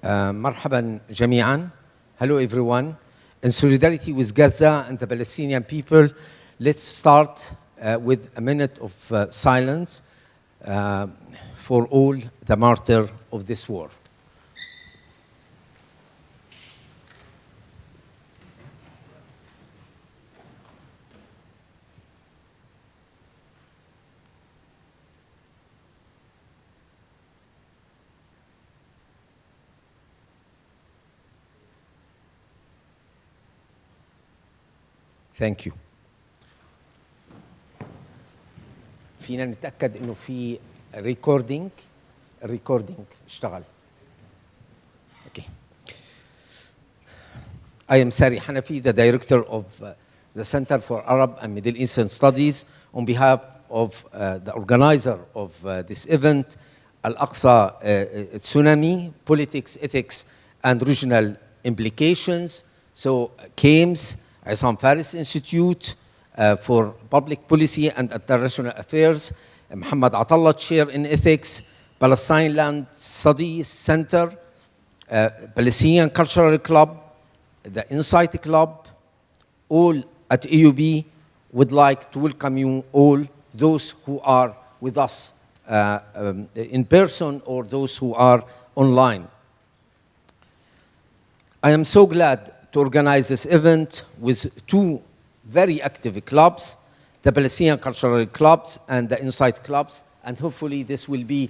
مرحبا جميعا. Hello everyone. In solidarity with Gaza and the Palestinian people, let's start with a minute of silence for all the martyrs of this war. Thank you. فينا نتأكد إنه في recording اشتغل. Okay. I am Sari Hanafi, the director of the Center for Arab and Middle Eastern Studies. On behalf of the organizer of this event, Al-Aqsa Tsunami, Politics, Ethics, and Regional Implications. So, CAMES, Issam Faris Institute for Public Policy and International Affairs, Mohammad Atallah Chair in Ethics, Palestine Land Studies Center, Palestinian Cultural Club, the Insight Club, all at AUB would like to welcome you all, those who are with us in person or those who are online. I am so glad to organize this event with two very active clubs, the Palestinian Cultural Clubs and the Insight Clubs, and hopefully this will be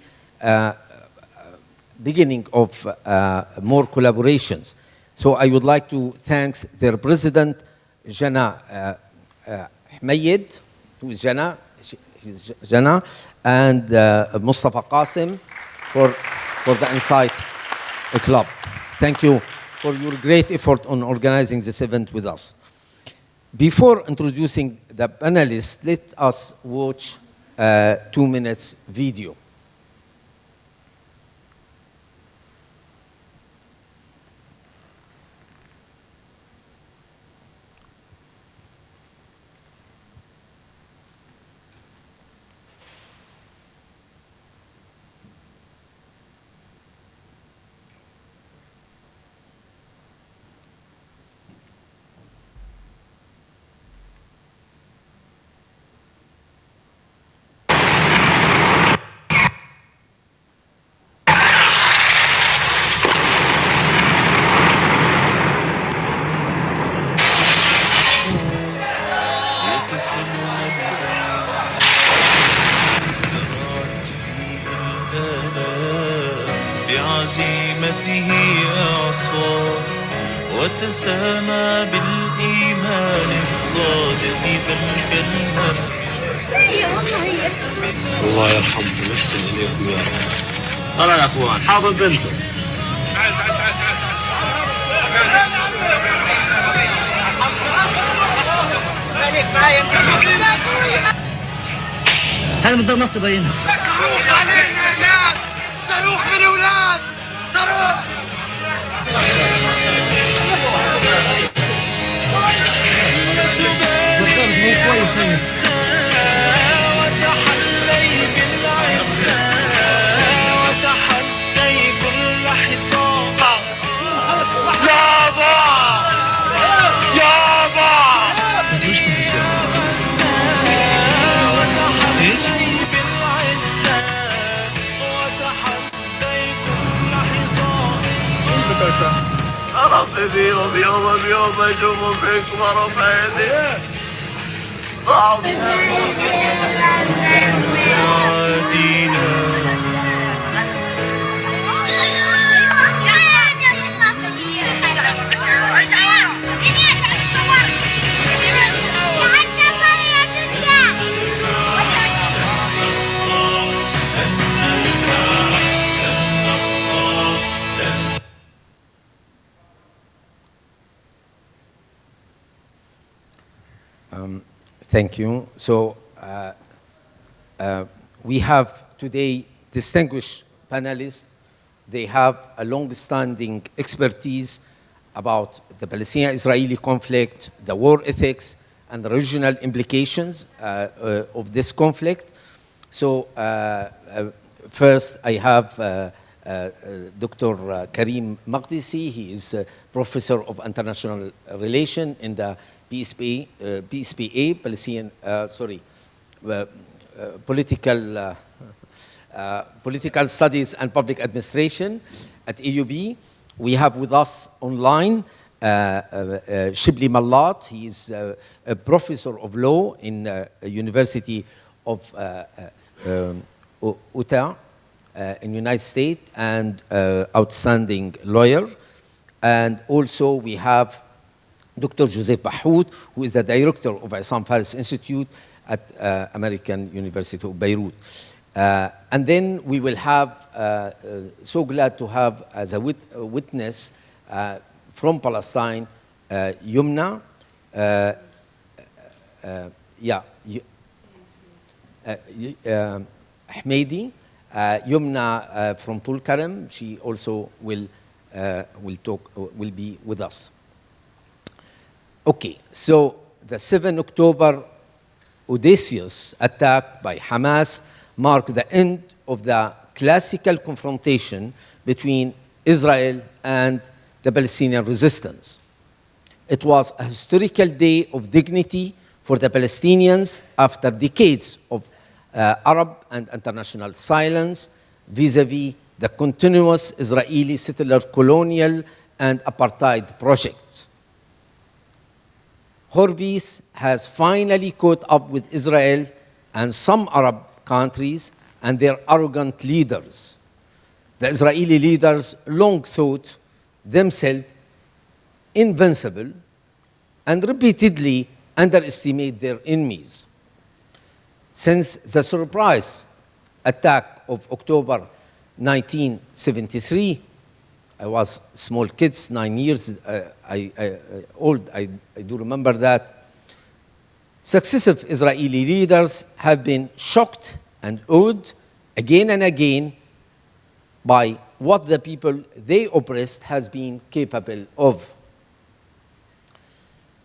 beginning of more collaborations. So I would like to thank their president, Jana Hamidi, who is Jana, and Mustafa Qasim for the Insight Club. Thank you for your great effort on organizing this event with us. Before introducing the panelists, let us watch a 2 minutes video. بعزيمته أعصار وتسامى بالإيمان الصادق بل كالمر الله يرحمكم ويحسن إليكم يا رب. طلع يا أخوان حاضر بنته. هذا من ضمن نصب هنا. صاروخ علينا هناك، صاروخ من اولاد، صاروخ. وتحلي بالعزة وتحدي كل حصان. يابا يابا. ربي بيهم يوم اشوفهم فيكم ورفع يدي Thank you. So we have today distinguished panelists. They have a long-standing expertise about the Palestinian-Israeli conflict, the war ethics, and the regional implications of this conflict. So first I have Dr. Karim Makdisi. He is Professor of International Relations in the PSPA, Palestinian, Political Studies and Public Administration at AUB. We have with us online Chibli Mallat. He is a Professor of Law in University of Utah in United States and outstanding lawyer. And also we have Dr. Joseph Bahout, who is the director of Issam Faris Institute at American University of Beirut. And then we will have, so glad to have as a witness from Palestine, Yumna, Hamidi, Yumna from Tulkarem. She also will be with us. Okay, so the 7 October audacious attack by Hamas marked the end of the classical confrontation between Israel and the Palestinian resistance. It was a historical day of dignity for the Palestinians after decades of Arab and international silence vis-à-vis the continuous Israeli settler colonial and apartheid project. Horbees has finally caught up with Israel and some Arab countries and their arrogant leaders. The Israeli leaders long thought themselves invincible and repeatedly underestimate their enemies. Since the surprise attack of October 1973, I was small kids, 9 years old, I do remember that. Successive Israeli leaders have been shocked and awed again and again by what the people they oppressed has been capable of.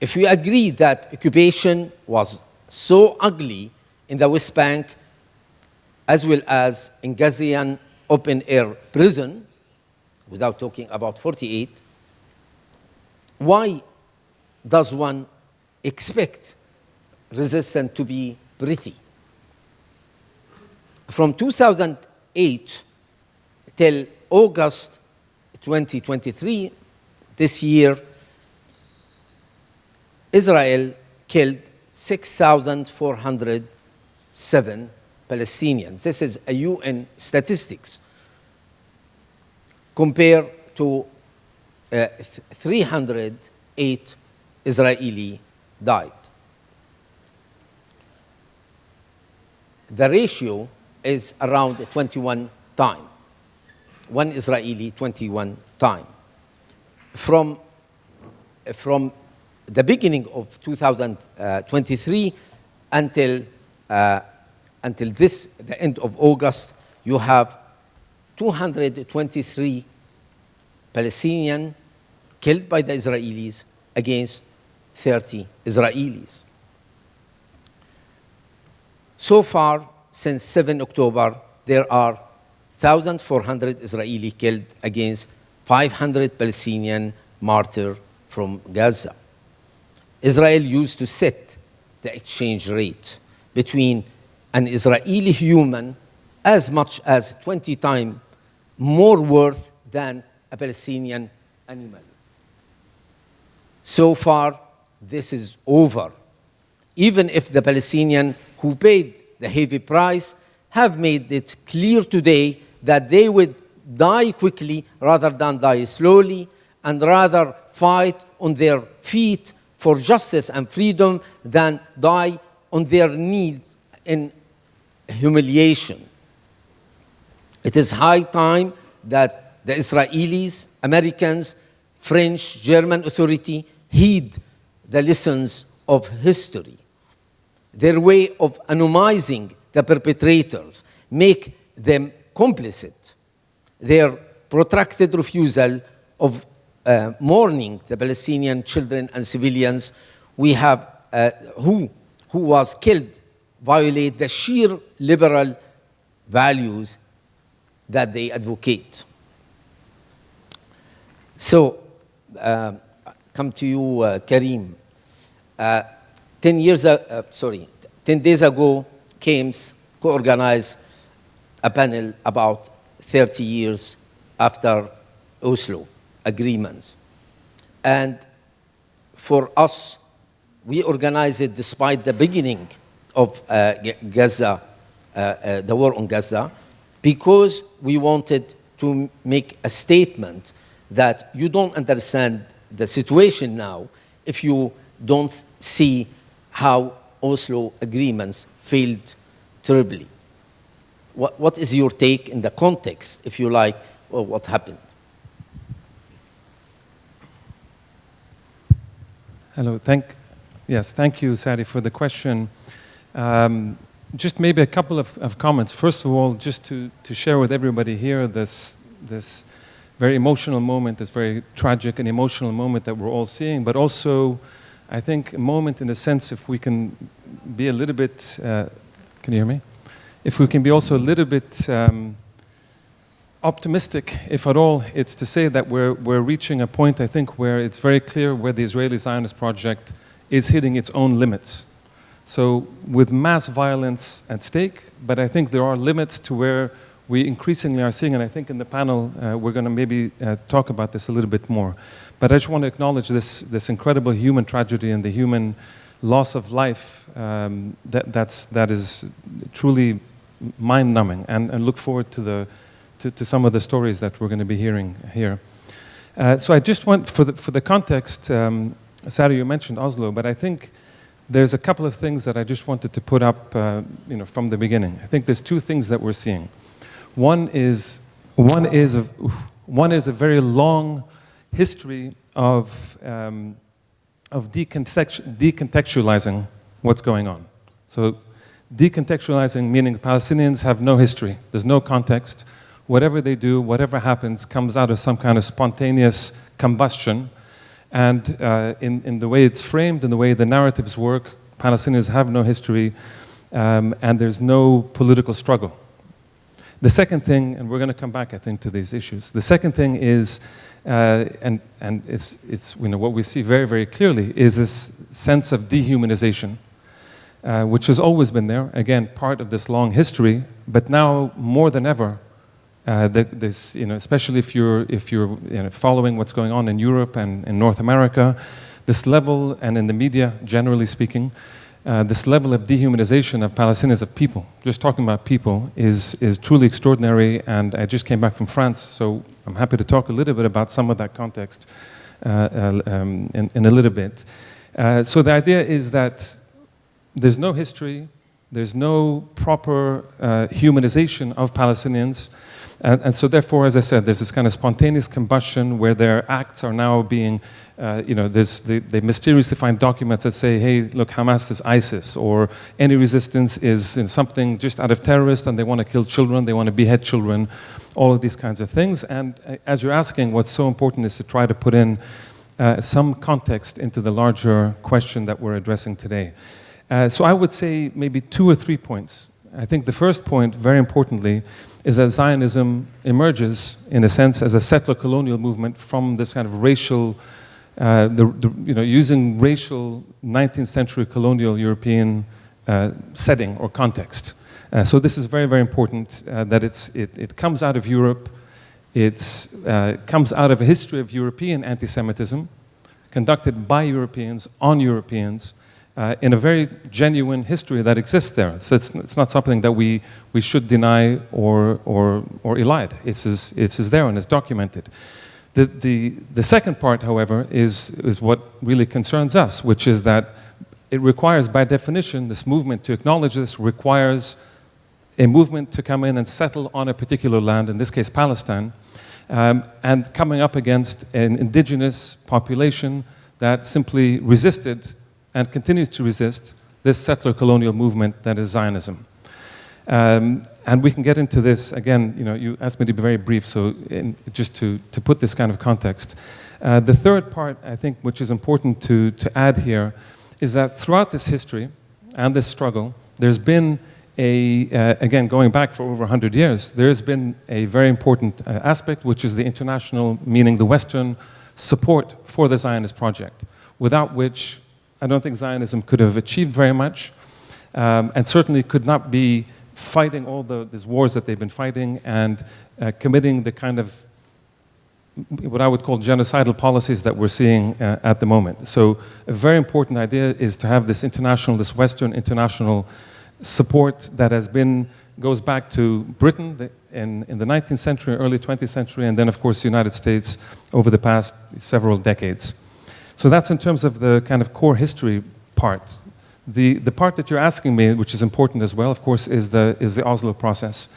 If we agree that occupation was so ugly in the West Bank as well as in Gazian open-air prison, without talking about 48, why does one expect resistance to be pretty? From 2008 till August 2023, this year, Israel killed 6,407 Palestinians. This is a UN statistics. Compared to 308 Israeli died. The ratio is around 21 times. One Israeli, 21 times. From the beginning of 2023 until the end of August, you have 223 Palestinians killed by the Israelis against 30 Israelis. So far, since 7 October, there are 1,400 Israeli killed against 500 Palestinian martyrs from Gaza. Israel used to set the exchange rate between an Israeli human as much as 20 times more worth than a Palestinian animal. So far, this is over. Even if the Palestinians who paid the heavy price have made it clear today that they would die quickly rather than die slowly, and rather fight on their feet for justice and freedom than die on their knees in humiliation. It is high time that the Israelis, Americans, French, German authority heed the lessons of history. Their way of anonymizing the perpetrators make them complicit. Their protracted refusal of mourning the Palestinian children and civilians who was killed violate the sheer liberal values that they advocate. So, come to you, Karim. 10 days ago, KAMES co-organized a panel about 30 years after Oslo agreements. And for us, we organized it despite the beginning of Gaza, the war on Gaza, because we wanted to make a statement that you don't understand the situation now if you don't see how Oslo agreements failed terribly. What is your take in the context, if you like, of what happened? Hello, thank you, Sari, for the question. Just maybe a couple of comments. First of all, just to share with everybody here this very emotional moment, this very tragic and emotional moment that we're all seeing, but also, I think, a moment in the sense if we can be a little bit, can you hear me? If we can be also a little bit optimistic, if at all, it's to say that we're reaching a point, I think, where it's very clear where the Israeli Zionist project is hitting its own limits. So with mass violence at stake, but I think there are limits to where we increasingly are seeing, and I think in the panel we're going to maybe talk about this a little bit more. But I just want to acknowledge this incredible human tragedy and the human loss of life that is truly mind-numbing, and look forward to some of the stories that we're going to be hearing here. So I just want, for the context, Sari, you mentioned Oslo, but I think there's a couple of things that I just wanted to put up from the beginning. I think there's two things that we're seeing. One is a very long history of decontextualizing what's going on. So decontextualizing meaning the Palestinians have no history. There's no context. Whatever they do, whatever happens, comes out of some kind of spontaneous combustion. And in the way it's framed, in the way the narratives work, Palestinians have no history, and there's no political struggle. The second thing, and we're going to come back, I think, to these issues. The second thing is, and it's what we see very, very clearly, is this sense of dehumanization, which has always been there. Again, part of this long history, but now more than ever, especially if you're following what's going on in Europe and in North America, this level, and in the media, generally speaking, this level of dehumanization of Palestinians, of people, just talking about people, is truly extraordinary. And I just came back from France, so I'm happy to talk a little bit about some of that context in a little bit. So the idea is that there's no history, there's no proper humanization of Palestinians. And so therefore, as I said, there's this kind of spontaneous combustion where their acts are now being, they mysteriously find documents that say, hey, look, Hamas is ISIS, or any resistance is in something just out of terrorists, and they want to kill children, they want to behead children, all of these kinds of things. And as you're asking, what's so important is to try to put in some context into the larger question that we're addressing today. So I would say maybe 2 or 3 points. I think the first point, very importantly, is that Zionism emerges, in a sense, as a settler colonial movement from this kind of racial, using racial 19th century colonial European setting or context. So this is very, very important that it comes out of Europe. It comes out of a history of European anti-Semitism conducted by Europeans on Europeans, in a very genuine history that exists there. So it's not something that we should deny or elide. It's there and it's documented. The second part, however, is what really concerns us, which is that it requires, by definition, this movement to acknowledge this requires a movement to come in and settle on a particular land, in this case Palestine, and coming up against an indigenous population that simply resisted and continues to resist this settler colonial movement that is Zionism. And we can get into this, again, you asked me to be very brief, so just to put this kind of context. The third part, I think, which is important to add here, is that throughout this history and this struggle, there's been again, going back for over 100 years, there has been a very important aspect, which is the international, meaning the Western, support for the Zionist project, without which I don't think Zionism could have achieved very much, and certainly could not be fighting all these wars that they've been fighting and committing the kind of what I would call genocidal policies that we're seeing at the moment. So a very important idea is to have this international, this Western international support that goes back to Britain in the 19th century, early 20th century, and then of course the United States over the past several decades. So that's in terms of the kind of core history part. The part that you're asking me, which is important as well, of course, is the Oslo process.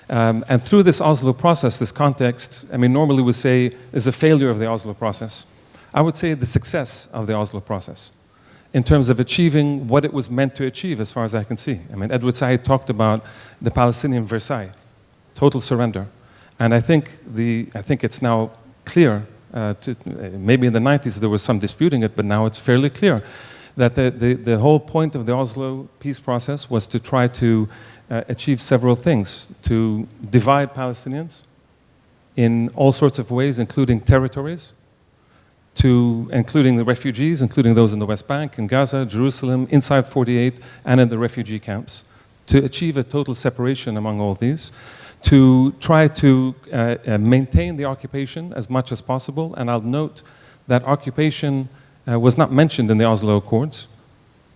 And through this Oslo process, this context, I mean, normally we say is a failure of the Oslo process. I would say the success of the Oslo process in terms of achieving what it was meant to achieve, as far as I can see. I mean, Edward Said talked about the Palestinian Versailles, total surrender. And I think it's now clear, maybe in the 90s there was some disputing it, but now it's fairly clear that the whole point of the Oslo peace process was to try to achieve several things, to divide Palestinians in all sorts of ways, including territories, including the refugees, including those in the West Bank, in Gaza, Jerusalem, inside 48, and in the refugee camps, to achieve a total separation among all these, to try to maintain the occupation as much as possible. And I'll note that occupation was not mentioned in the Oslo Accords.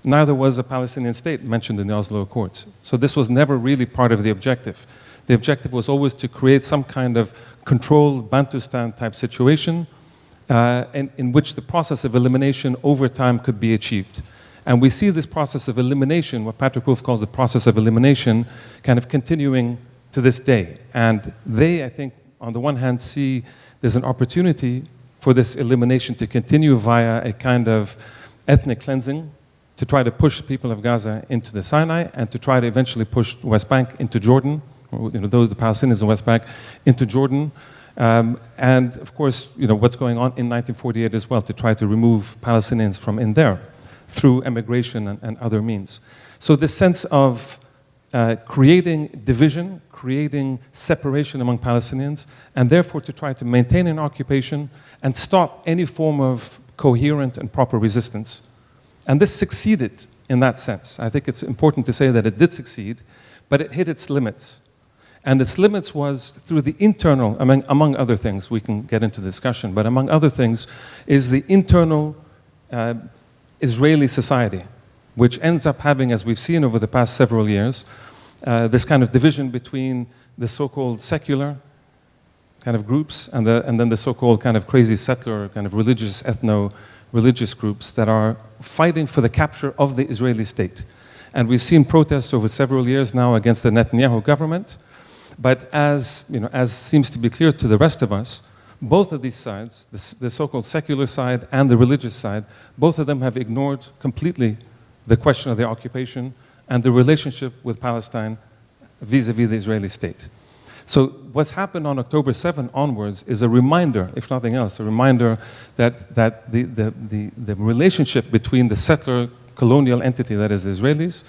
Neither was a Palestinian state mentioned in the Oslo Accords. So this was never really part of the objective. The objective was always to create some kind of controlled Bantustan type situation in which the process of elimination over time could be achieved. And we see this process of elimination, what Patrick Wolf calls the process of elimination, kind of continuing to this day. And they, I think, on the one hand, see there's an opportunity for this elimination to continue via a kind of ethnic cleansing, to try to push the people of Gaza into the Sinai, and to try to eventually push the West Bank into Jordan, or the Palestinians in the West Bank into Jordan. And of course, what's going on in 1948 as well, to try to remove Palestinians from in there through emigration and other means. So this sense of creating division, creating separation among Palestinians, and therefore to try to maintain an occupation and stop any form of coherent and proper resistance. And this succeeded in that sense. I think it's important to say that it did succeed, but it hit its limits. And its limits was through the internal, among other things, we can get into discussion, but among other things is the internal Israeli society, which ends up having, as we've seen over the past several years, this kind of division between the so-called secular kind of groups and then the so-called kind of crazy settler kind of religious groups that are fighting for the capture of the Israeli state. And we've seen protests over several years now against the Netanyahu government. But as seems to be clear to the rest of us, both of these sides, the so-called secular side and the religious side, both of them have ignored completely the question of the occupation and the relationship with Palestine vis-a-vis the Israeli state. So what's happened on October 7 onwards is a reminder, if nothing else, a reminder that the relationship between the settler colonial entity, that is the Israelis,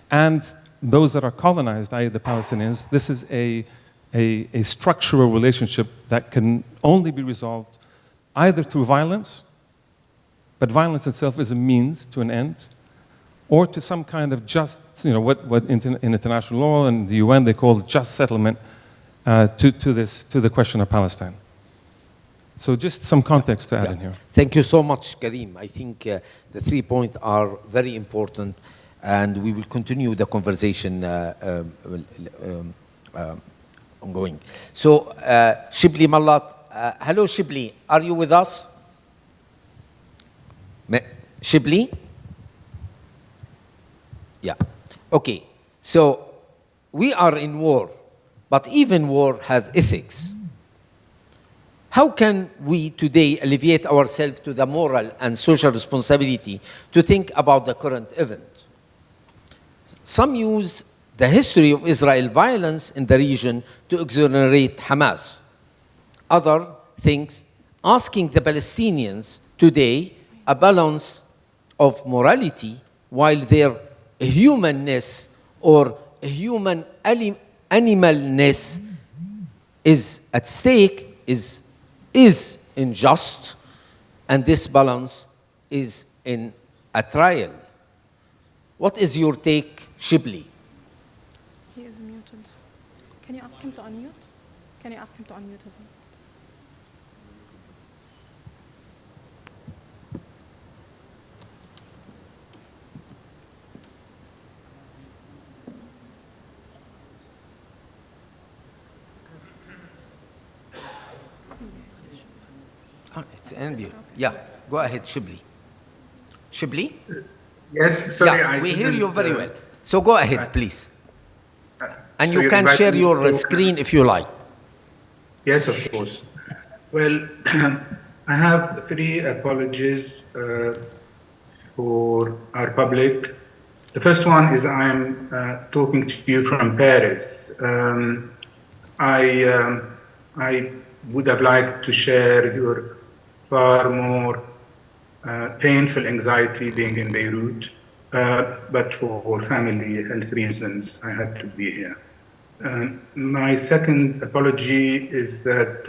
and those that are colonized, i.e. the Palestinians, this is a structural relationship that can only be resolved either through violence, but violence itself is a means to an end, or to some kind of just, what in international law and the UN they call just settlement to the question of Palestine. So just some context to add in here. Thank you so much, Karim. I think the 3 points are very important, and we will continue the conversation ongoing. So, Chibli Mallat, hello Chibli, are you with us? Chibli? Yeah. Okay. So, we are in war, but even war has ethics. How can we today alleviate ourselves to the moral and social responsibility to think about the current event? Some use the history of Israel violence in the region to exonerate Hamas. Others think asking the Palestinians today a balance of morality while their humanness or human animalness is at stake, is unjust, and this balance is in a trial. What is your take, Chibli? He is muted. Can you ask him to unmute? Can you ask him to unmute as well? It's envy. Yeah, go ahead, Chibli. Chibli? Yes, sorry. Yeah, we hear you very well. So go ahead, please. And so you can share your to screen if you like. Yes, of course. Well, I have 3 apologies for our public. The first one is I'm talking to you from Paris. I would have liked to share your far more painful anxiety being in Beirut, but for family health reasons, I had to be here. My second apology is that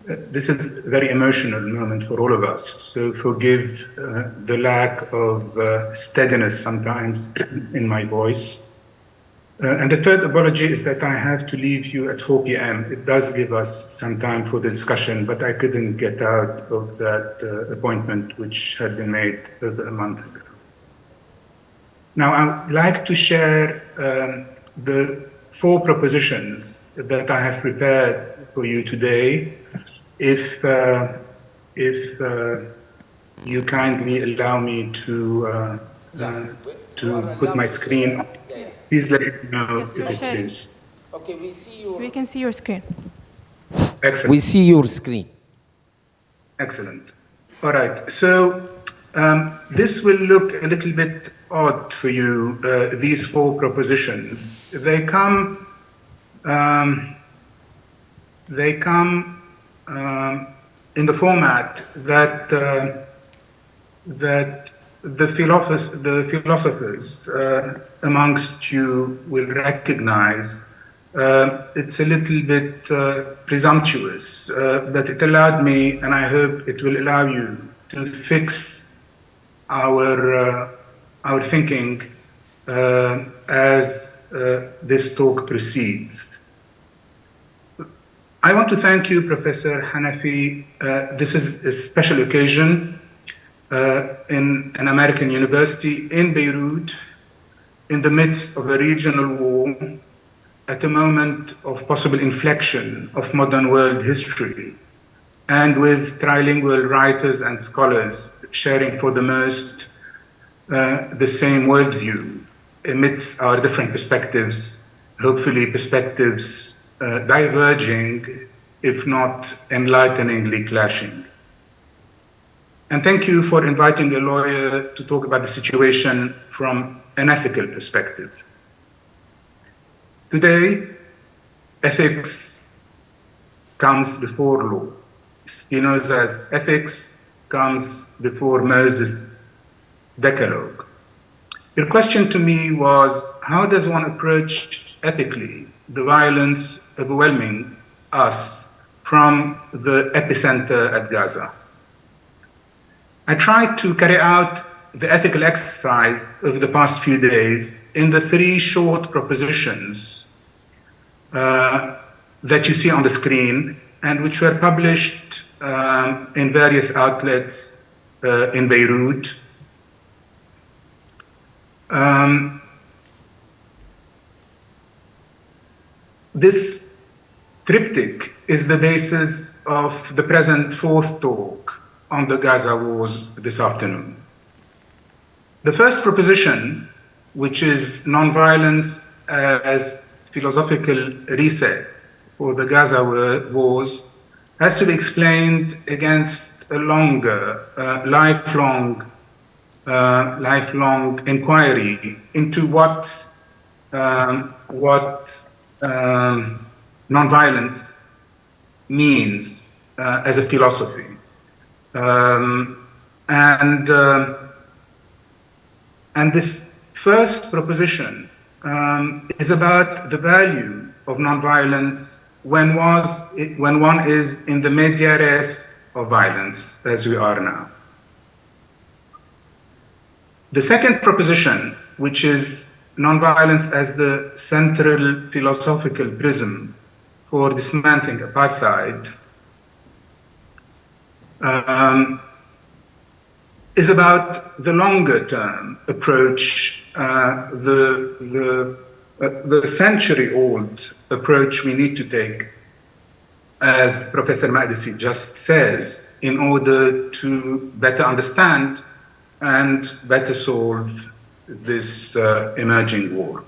this is a very emotional moment for all of us, so forgive the lack of steadiness sometimes in my voice. And the third apology is that I have to leave you at 4 p.m. It does give us some time for the discussion, but I couldn't get out of that appointment which had been made over a month ago. Now, I'd like to share the 4 propositions that I have prepared for you today, if you kindly allow me to put my screen on. Yes. Please let me know Yes, if we're it sharing. is. Okay, we see you. We can see your screen. Excellent. We see your screen. Excellent. All right. So this will look a little bit odd for you, these 4 propositions. They come in the format that the philosophers amongst you will recognize. It's a little bit presumptuous, but it allowed me, and I hope it will allow you, to fix our thinking as this talk proceeds. I want to thank you, Professor Hanafi. This is a special occasion in an American university in Beirut, in the midst of a regional war, at a moment of possible inflection of modern world history, and with trilingual writers and scholars sharing for the most the same worldview amidst our different perspectives, hopefully perspectives diverging, if not enlighteningly clashing. And thank you for inviting a lawyer to talk about the situation from an ethical perspective. Today, ethics comes before law. Spinoza's ethics comes before Moses' Decalogue. Your question to me was, how does one approach ethically the violence overwhelming us from the epicenter at Gaza? I tried to carry out the ethical exercise over the past few days in the 3 short propositions that you see on the screen, and which were published in various outlets in Beirut. This triptych is the basis of the present 4th talk on the Gaza wars this afternoon. The first proposition, which is nonviolence as philosophical reset for the Gaza wars, has to be explained against a longer, lifelong inquiry into what nonviolence means as a philosophy. And this first proposition is about the value of nonviolence when one is in the media res of violence, as we are now. The second proposition, which is nonviolence as the central philosophical prism for dismantling apartheid, is about the longer-term approach, the century-old approach we need to take, as Professor Makdisi just says, in order to better understand and better solve this emerging war.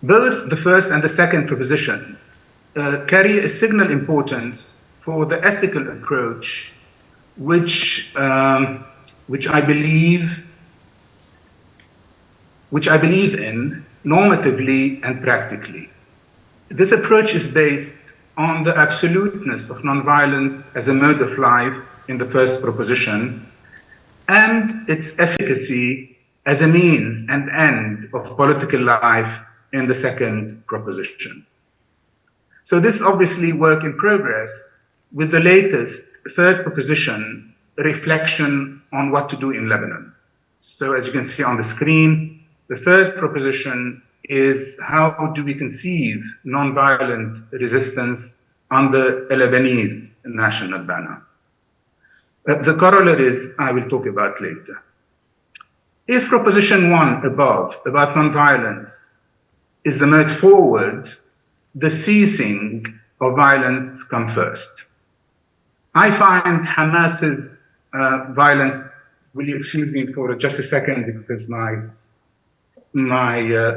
Both the first and the second proposition carry a signal importance for the ethical approach, which I believe in normatively and practically. This approach is based on the absoluteness of nonviolence as a mode of life in the first proposition, and its efficacy as a means and end of political life in the second proposition. So this is obviously work in progress, with the latest third proposition, a reflection on what to do in Lebanon. So as you can see on the screen, the third proposition is how do we conceive nonviolent resistance under a Lebanese national banner. The corollaries I will talk about later. If proposition 1 above about nonviolence is the mode forward, the ceasing of violence comes first. I find Hamas's violence, will you excuse me for just a second because my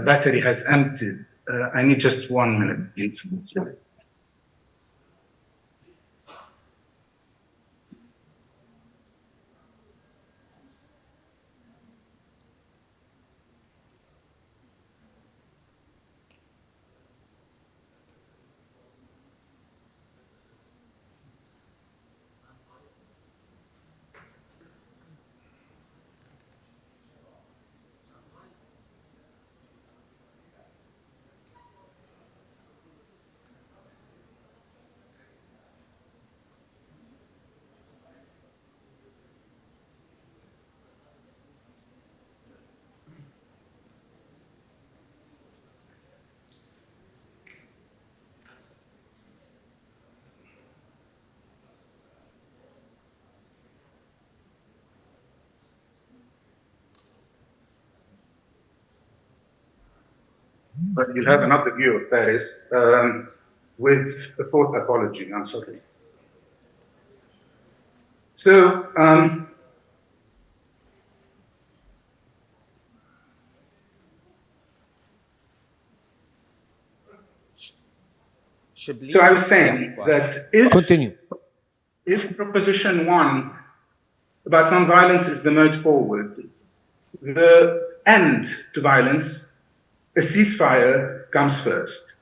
battery has emptied. I need just 1 minute, please. But you'll have another view of Paris with a fourth apology. I'm sorry. So, so I was saying that if proposition 1 about nonviolence is the mode forward, the end to violence, a ceasefire, comes first.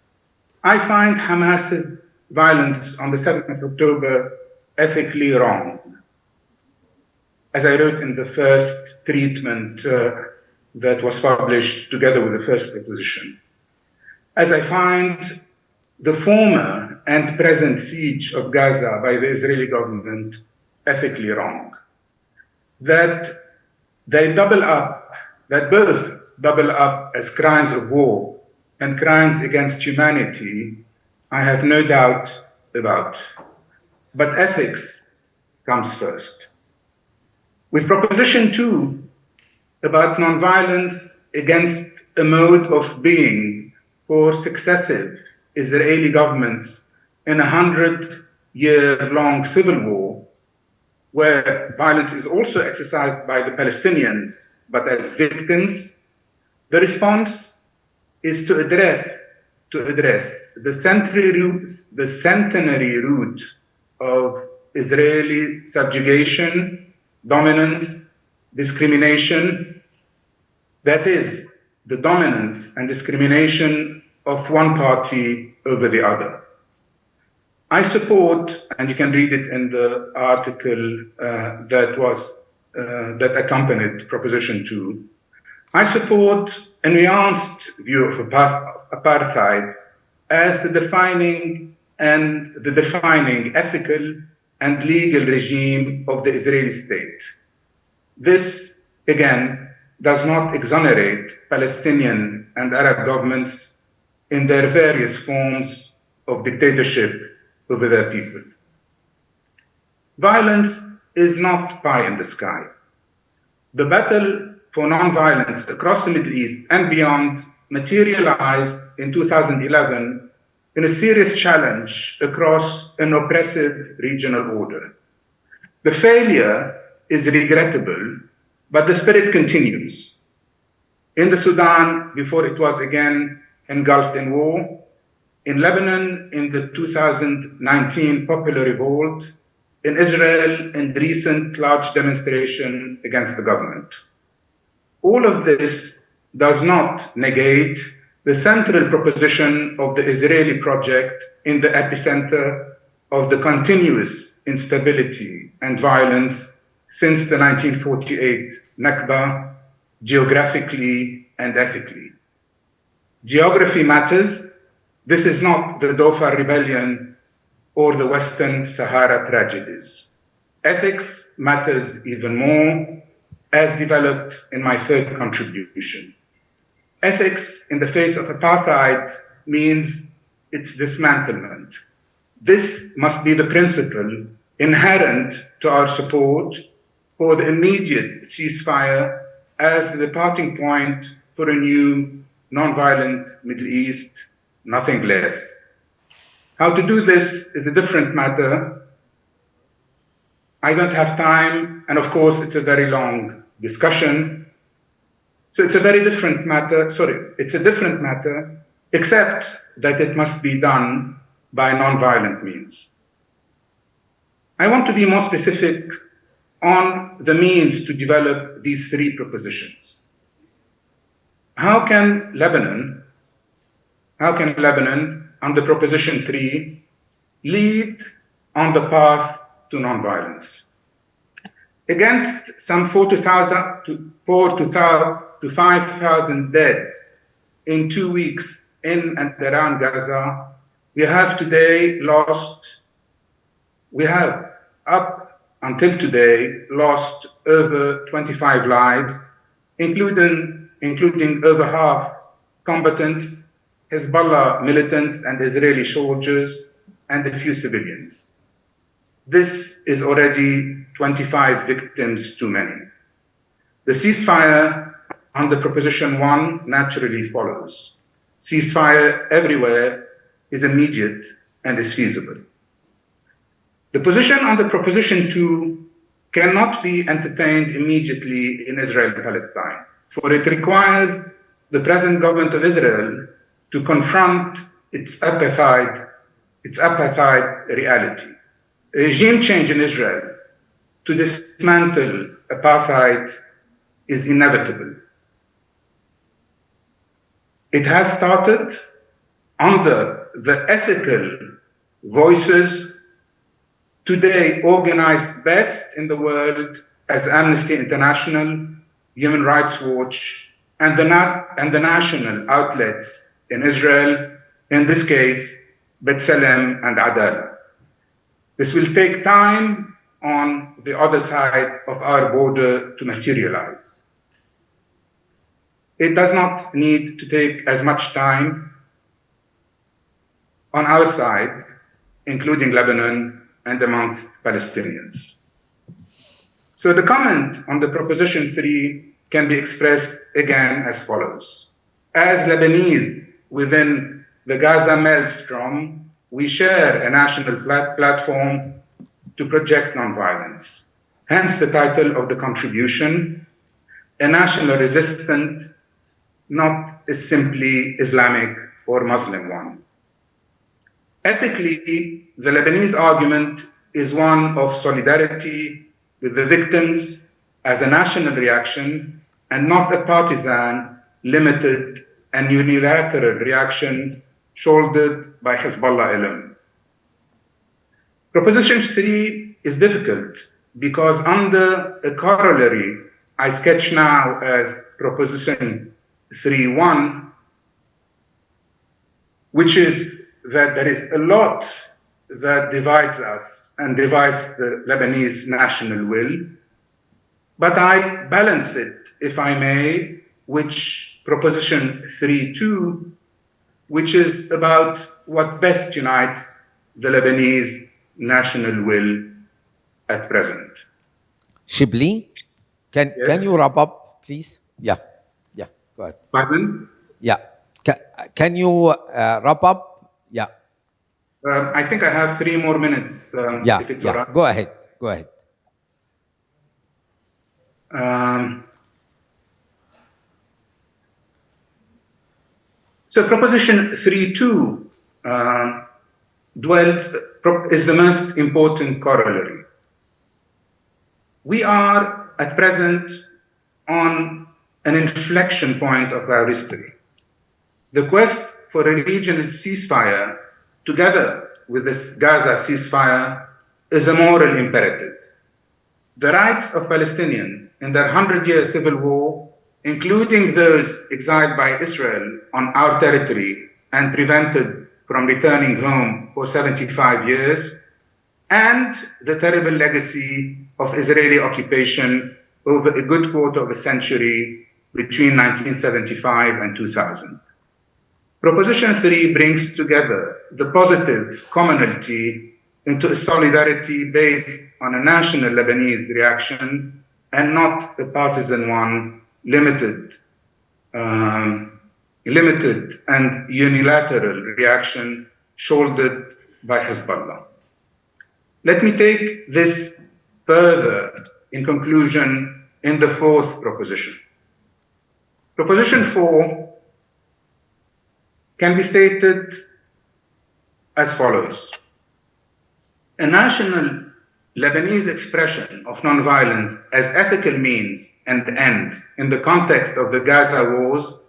I find Hamas's violence on the 7th of October ethically wrong. As I wrote in the first treatment that was published together with the first proposition. As I find the former and present siege of Gaza by the Israeli government ethically wrong. That they double up, that both double up as crimes of war and crimes against humanity, I have no doubt about. But ethics comes first. With proposition 2 about nonviolence against a mode of being for successive Israeli governments in a 100-year-long civil war, where violence is also exercised by the Palestinians, but as victims, the response is to address the centenary root of Israeli subjugation, dominance, discrimination, that is, the dominance and discrimination of one party over the other. I support, and you can read it in the article that was that accompanied Proposition 2, I support a nuanced view of apartheid as the defining ethical and legal regime of the Israeli state. This, again, does not exonerate Palestinian and Arab governments in their various forms of dictatorship over their people. Violence is not pie in the sky. The battle for non-violence across the Middle East and beyond materialized in 2011 in a serious challenge across an oppressive regional order. The failure is regrettable, but the spirit continues. In the Sudan, before it was again engulfed in war, in Lebanon in the 2019 popular revolt, in Israel in the recent large demonstration against the government. All of this does not negate the central proposition of the Israeli project in the epicenter of the continuous instability and violence since the 1948 Nakba, geographically and ethically. Geography matters. This is not the Dhofar Rebellion or the Western Sahara tragedies. Ethics matters even more, as developed in my third contribution. Ethics in the face of apartheid means its dismantlement. This must be the principle inherent to our support for the immediate ceasefire as the departing point for a new non-violent Middle East, nothing less. How to do this is a different matter. I don't have time, and of course it's a very long discussion. So it's a very different matter, it's a different matter, except that it must be done by non-violent means. I want to be more specific on the means to develop these three propositions. How can Lebanon, under Proposition 3, lead on the path to non-violence? Against some 4,000 to 5,000 dead in 2 weeks in and around Gaza, we have up until today lost over 25 lives, including over half combatants, Hezbollah militants and Israeli soldiers, and a few civilians. This is already 25 victims too many. The ceasefire under Proposition 1 naturally follows. Ceasefire everywhere is immediate and is feasible. The position under Proposition 2 cannot be entertained immediately in Israel-Palestine, for it requires the present government of Israel to confront its apartheid reality. A regime change in Israel to dismantle apartheid is inevitable. It has started under the ethical voices today organized best in the world as Amnesty International, Human Rights Watch, and the national outlets in Israel, in this case, B'Tselem and Atallah. This will take time on the other side of our border to materialize. It does not need to take as much time on our side, including Lebanon and amongst Palestinians. So the comment on the Proposition 3 can be expressed again as follows. As Lebanese within the Gaza maelstrom, we share a national platform to project nonviolence. Hence the title of the contribution, a national resistance, not a simply Islamic or Muslim one. Ethically, the Lebanese argument is one of solidarity with the victims as a national reaction and not a partisan, limited, and unilateral reaction shouldered by Hezbollah alone. Proposition 3 is difficult because under a corollary I sketch now as Proposition 3.1, which is that there is a lot that divides us and divides the Lebanese national will, but I balance it, if I may, which Proposition 3.2, which is about what best unites the Lebanese national will at present. Chibli, can Yes. you wrap up, please? Yeah, go ahead. Pardon? Yeah, can you wrap up? Yeah, I think I have 3 more minutes. If it's all right. Go ahead. So Proposition 3.2 is the most important corollary. We are at present on an inflection point of our history. The quest for a regional ceasefire, together with this Gaza ceasefire, is a moral imperative. The rights of Palestinians in their 100-year civil war, including those exiled by Israel on our territory and prevented from returning home for 75 years, and the terrible legacy of Israeli occupation over a good quarter of a century between 1975 and 2000. Proposition 3 brings together the positive commonality into a solidarity based on a national Lebanese reaction and not a partisan one, limited and unilateral reaction shouldered by Hezbollah. Let me take this further in conclusion in the 4th proposition. Proposition 4 can be stated as follows. A national Lebanese expression of nonviolence as ethical means and ends in the context of the Gaza wars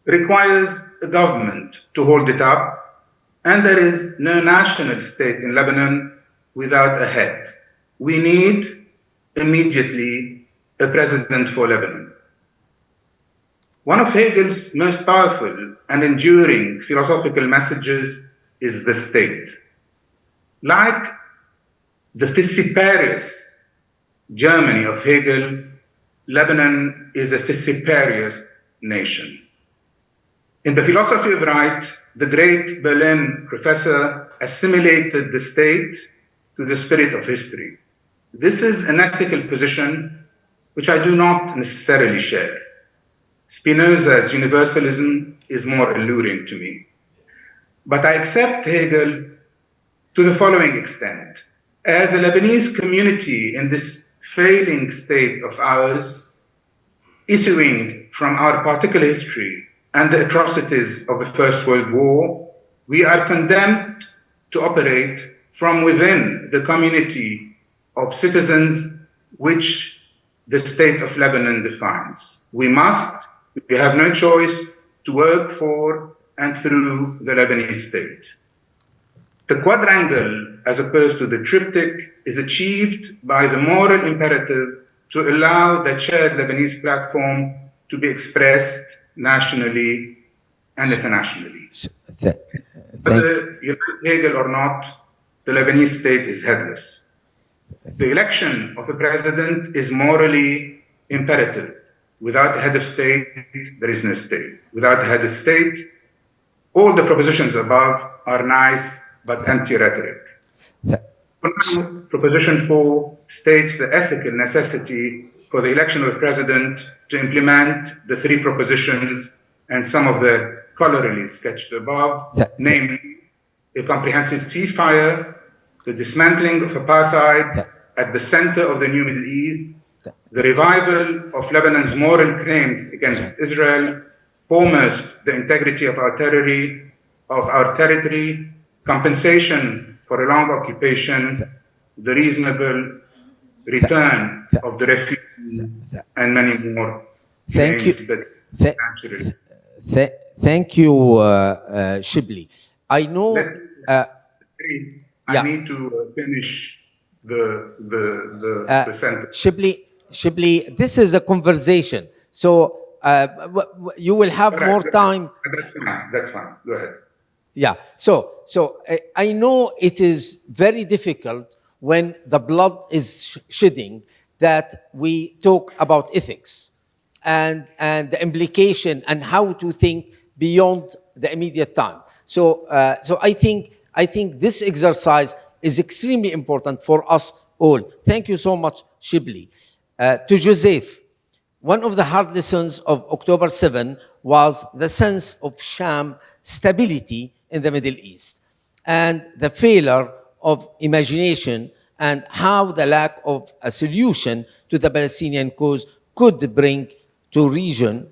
requires a government to hold it up, and there is no national state in Lebanon without a head. We need immediately a president for Lebanon. One of Hegel's most powerful and enduring philosophical messages is the state. Like the Fissiparous Germany of Hegel, Lebanon is a Fissiparous nation. In the philosophy of right, the great Berlin professor assimilated the state to the spirit of history. This is an ethical position which I do not necessarily share. Spinoza's universalism is more alluring to me. But I accept Hegel to the following extent. As a Lebanese community in this failing state of ours, issuing from our particular history and the atrocities of the First World War, we are condemned to operate from within the community of citizens which the state of Lebanon defines. We have no choice to work for and through the Lebanese state. The quadrangle, as opposed to the triptych, is achieved by the moral imperative to allow the shared Lebanese platform to be expressed nationally and internationally. Whether you like Hegel or not, the Lebanese state is headless. The election of a president is morally imperative. Without a head of state, there is no state. Without a head of state, all the propositions above are nice but empty rhetoric. Proposition 4 states the ethical necessity for the election of a president to implement the 3 propositions and some of the corollaries sketched above, namely a comprehensive ceasefire, the dismantling of apartheid at the center of the new Middle East, the revival of Lebanon's moral claims against Israel, foremost the integrity of our territory, compensation for a long occupation, the reasonable return of the refugees, and many more. Thank you. Thank you, Chibli. I know. I need to finish the sentence. Shibli, this is a conversation. So you will have more time. That's fine. Go ahead. Yeah. So I know it is very difficult when the blood is shedding that we talk about ethics and the implication and how to think beyond the immediate time. So I think this exercise is extremely important for us all. Thank you so much, Shibli. To Joseph, one of the hard lessons of October 7 was the sense of sham stability in the Middle East and the failure of imagination and how the lack of a solution to the Palestinian cause could bring the region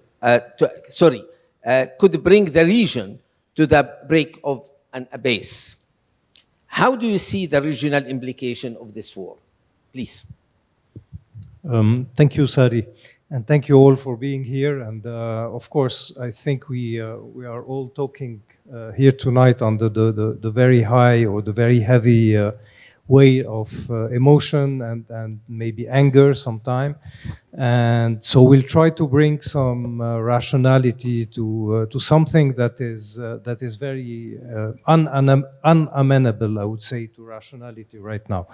to the brink of an abyss. How do you see the regional implication of this war? Please. Thank you, Sari, and thank you all for being here. And of course, I think we are all talking here tonight under the very high or the very heavy weight of emotion and maybe anger sometime. And so we'll try to bring some rationality to something that is very unamenable, I would say, to rationality right now.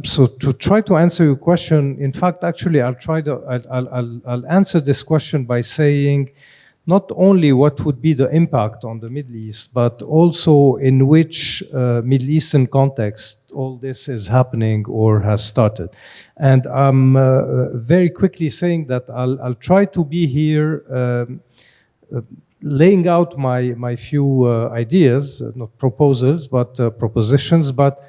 So to try to answer your question, in fact, actually, I'll answer this question by saying not only what would be the impact on the Middle East, but also in which Middle Eastern context all this is happening or has started. And I'm very quickly saying that I'll try to be here laying out my few ideas, not proposals, but propositions, but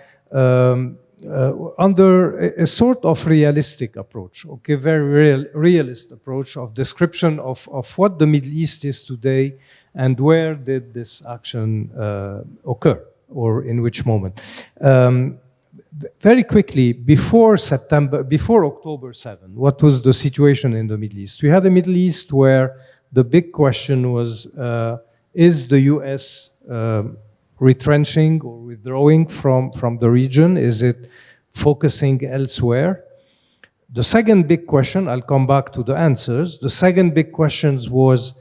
under a sort of realistic approach, okay, very realist approach of description of what the Middle East is today and where did this action occur or in which moment. Very quickly, before October 7, what was the situation in the Middle East? We had a Middle East where the big question was, is the US retrenching or withdrawing from the region? Is it focusing elsewhere? The second big question, I'll come back to the answers. The second big question was,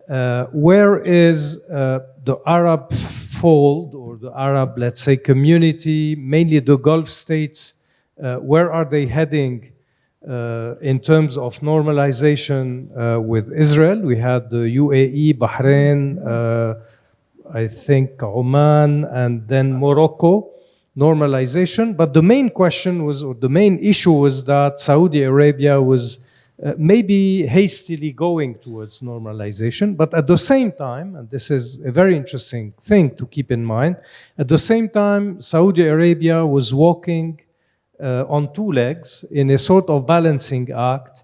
where is the Arab fold or the Arab, let's say, community, mainly the Gulf states, where are they heading in terms of normalization with Israel? We had the UAE, Bahrain, I think Oman, and then Morocco, normalization. But the main question was, or the main issue was that Saudi Arabia was maybe hastily going towards normalization. But at the same time, and this is a very interesting thing to keep in mind, at the same time, Saudi Arabia was walking on two legs in a sort of balancing act,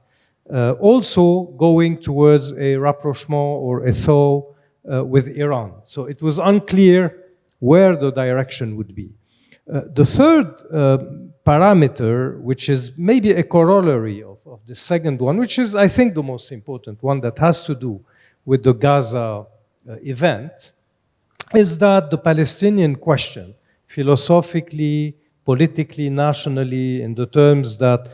also going towards a rapprochement or a thaw with Iran. So it was unclear where the direction would be. The third parameter, which is maybe a corollary of the second one, which is, I think, the most important one that has to do with the Gaza event, is that the Palestinian question, philosophically, politically, nationally, in the terms that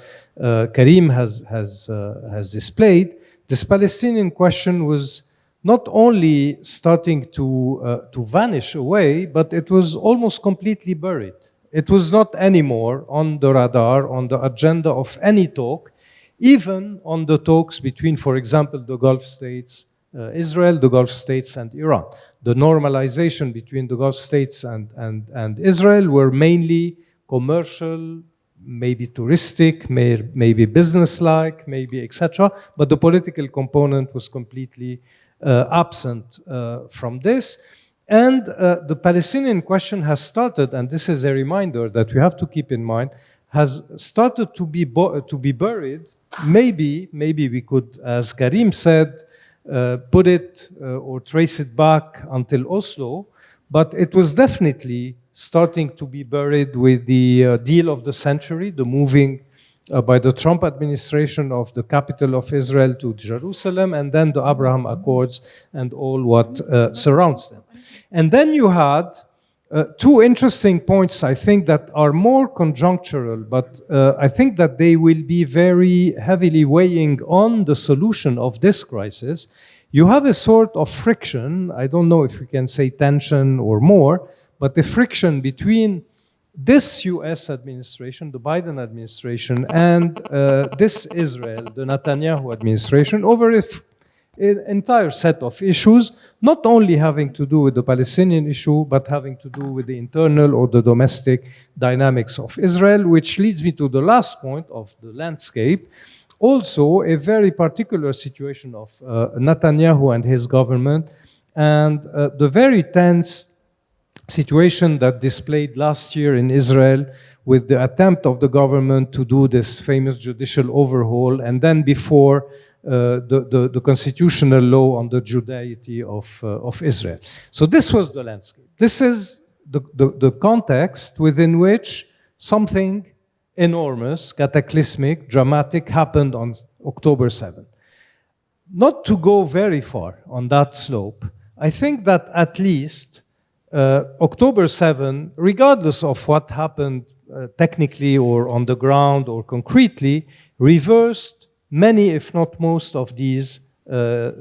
Karim has displayed, this Palestinian question was not only starting to vanish away, but it was almost completely buried. It was not anymore on the radar, on the agenda of any talk, even on the talks between, for example, the Gulf states, Israel, the Gulf states, and Iran. The normalization between the Gulf states and Israel were mainly commercial, maybe touristic, maybe business-like, maybe etc. But the political component was completely absent from this. And the Palestinian question has started, and this is a reminder that we have to keep in mind, has started to be buried. Maybe we could, as Karim said, put it or trace it back until Oslo, but it was definitely starting to be buried with the deal of the century, the moving by the Trump administration of the capital of Israel to Jerusalem, and then the Abraham Accords and all what surrounds them. And then you had Two interesting points, I think, that are more conjunctural, but I think that they will be very heavily weighing on the solution of this crisis. You have a sort of friction, I don't know if we can say tension or more, but the friction between this US administration, the Biden administration, and this Israel, the Netanyahu administration, over an entire set of issues, not only having to do with the Palestinian issue, but having to do with the internal or the domestic dynamics of Israel, which leads me to the last point of the landscape. Also, a very particular situation of Netanyahu and his government, and the very tense situation that displayed last year in Israel with the attempt of the government to do this famous judicial overhaul, and then before the constitutional law on the Judaity of Israel. So this was the landscape. This is the context within which something enormous, cataclysmic, dramatic happened on October 7th. Not to go very far on that slope, I think that at least October 7, regardless of what happened technically or on the ground or concretely, reversed many, if not most, of these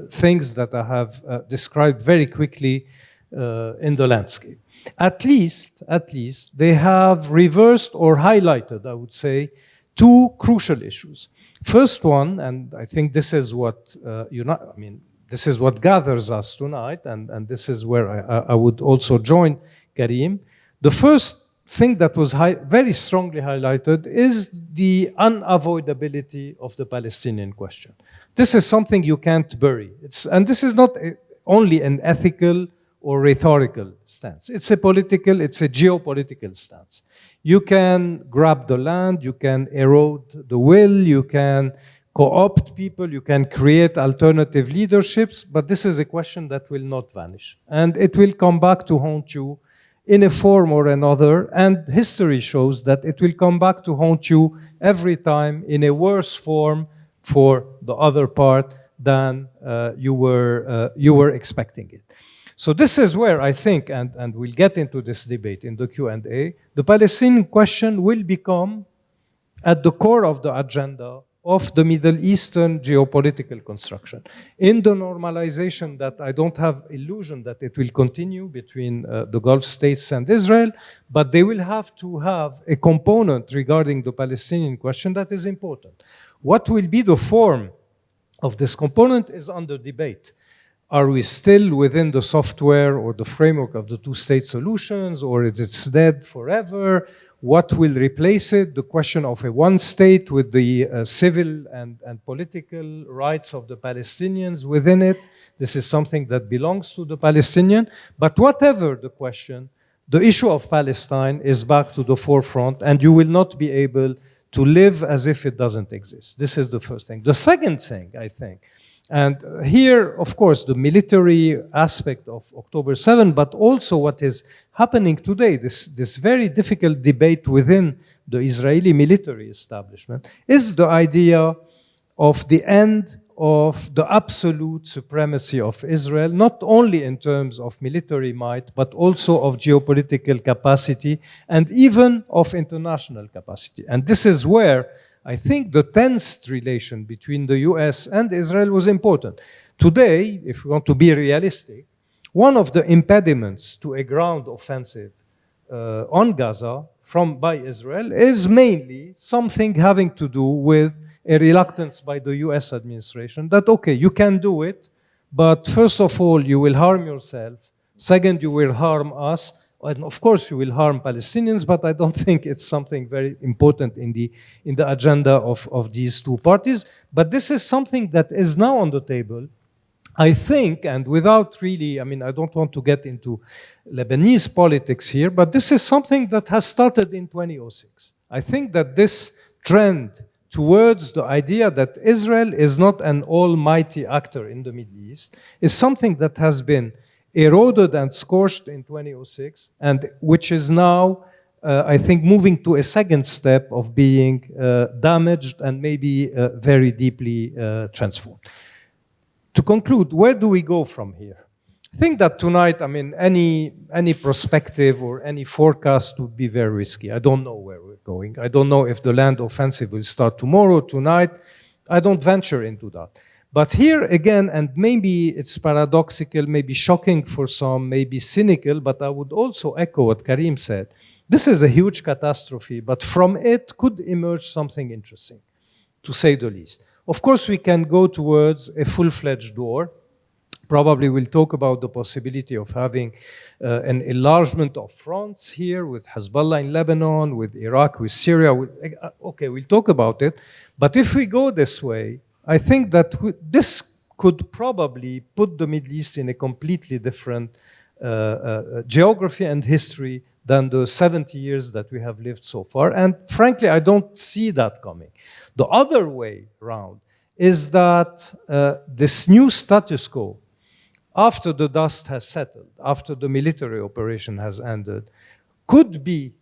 things that I have described very quickly in the landscape. At least, they have reversed or highlighted, I would say, two crucial issues. First one, and I think this is what this is what gathers us tonight, and this is where I would also join Karim. The first thing that was very strongly highlighted is the unavoidability of the Palestinian question. This is something you can't bury. And this is not only an ethical or rhetorical stance. It's a political, it's a geopolitical stance. You can grab the land, you can erode the will, you can co-opt people, you can create alternative leaderships, but this is a question that will not vanish. And it will come back to haunt you in a form or another, and history shows that it will come back to haunt you every time in a worse form for the other part than you were expecting it. So this is where I think, and we'll get into this debate in the Q&A, the Palestinian question will become at the core of the agenda of the Middle Eastern geopolitical construction. In the normalization that I don't have illusion that it will continue between the Gulf states and Israel, but they will have to have a component regarding the Palestinian question that is important. What will be the form of this component is under debate. Are we still within the software or the framework of the two-state solutions, or is it dead forever? What will replace it? The question of a one state with the civil and political rights of the Palestinians within it. This is something that belongs to the Palestinian. But whatever the question, the issue of Palestine is back to the forefront, and you will not be able to live as if it doesn't exist. This is the first thing. The second thing, I think, and here, of course, the military aspect of October 7, but also what is happening today, this very difficult debate within the Israeli military establishment, is the idea of the end of the absolute supremacy of Israel, not only in terms of military might, but also of geopolitical capacity and even of international capacity. And this is where I think the tensed relation between the US and Israel was important. Today, if we want to be realistic, one of the impediments to a ground offensive on Gaza by Israel is mainly something having to do with a reluctance by the US administration that, okay, you can do it, but first of all, you will harm yourself. Second, you will harm us. And of course, you will harm Palestinians, but I don't think it's something very important in the agenda of these two parties. But this is something that is now on the table, I think, and without really, I don't want to get into Lebanese politics here, but this is something that has started in 2006. I think that this trend towards the idea that Israel is not an almighty actor in the Middle East is something that has been eroded and scorched in 2006, and which is now, I think, moving to a second step of being damaged and maybe very deeply transformed. To conclude, where do we go from here? I think that tonight, I mean, any perspective or any forecast would be very risky. I don't know where we're going. I don't know if the land offensive will start tomorrow, tonight. I don't venture into that. But here again, and maybe it's paradoxical, maybe shocking for some, maybe cynical, but I would also echo what Karim said. This is a huge catastrophe, but from it could emerge something interesting, to say the least. Of course, we can go towards a full-fledged war. Probably we'll talk about the possibility of having an enlargement of fronts here with Hezbollah in Lebanon, with Iraq, with Syria. Okay, we'll talk about it. But if we go this way, I think that this could probably put the Middle East in a completely different geography and history than the 70 years that we have lived so far. And frankly, I don't see that coming. The other way around is that this new status quo, after the dust has settled, after the military operation has ended, could be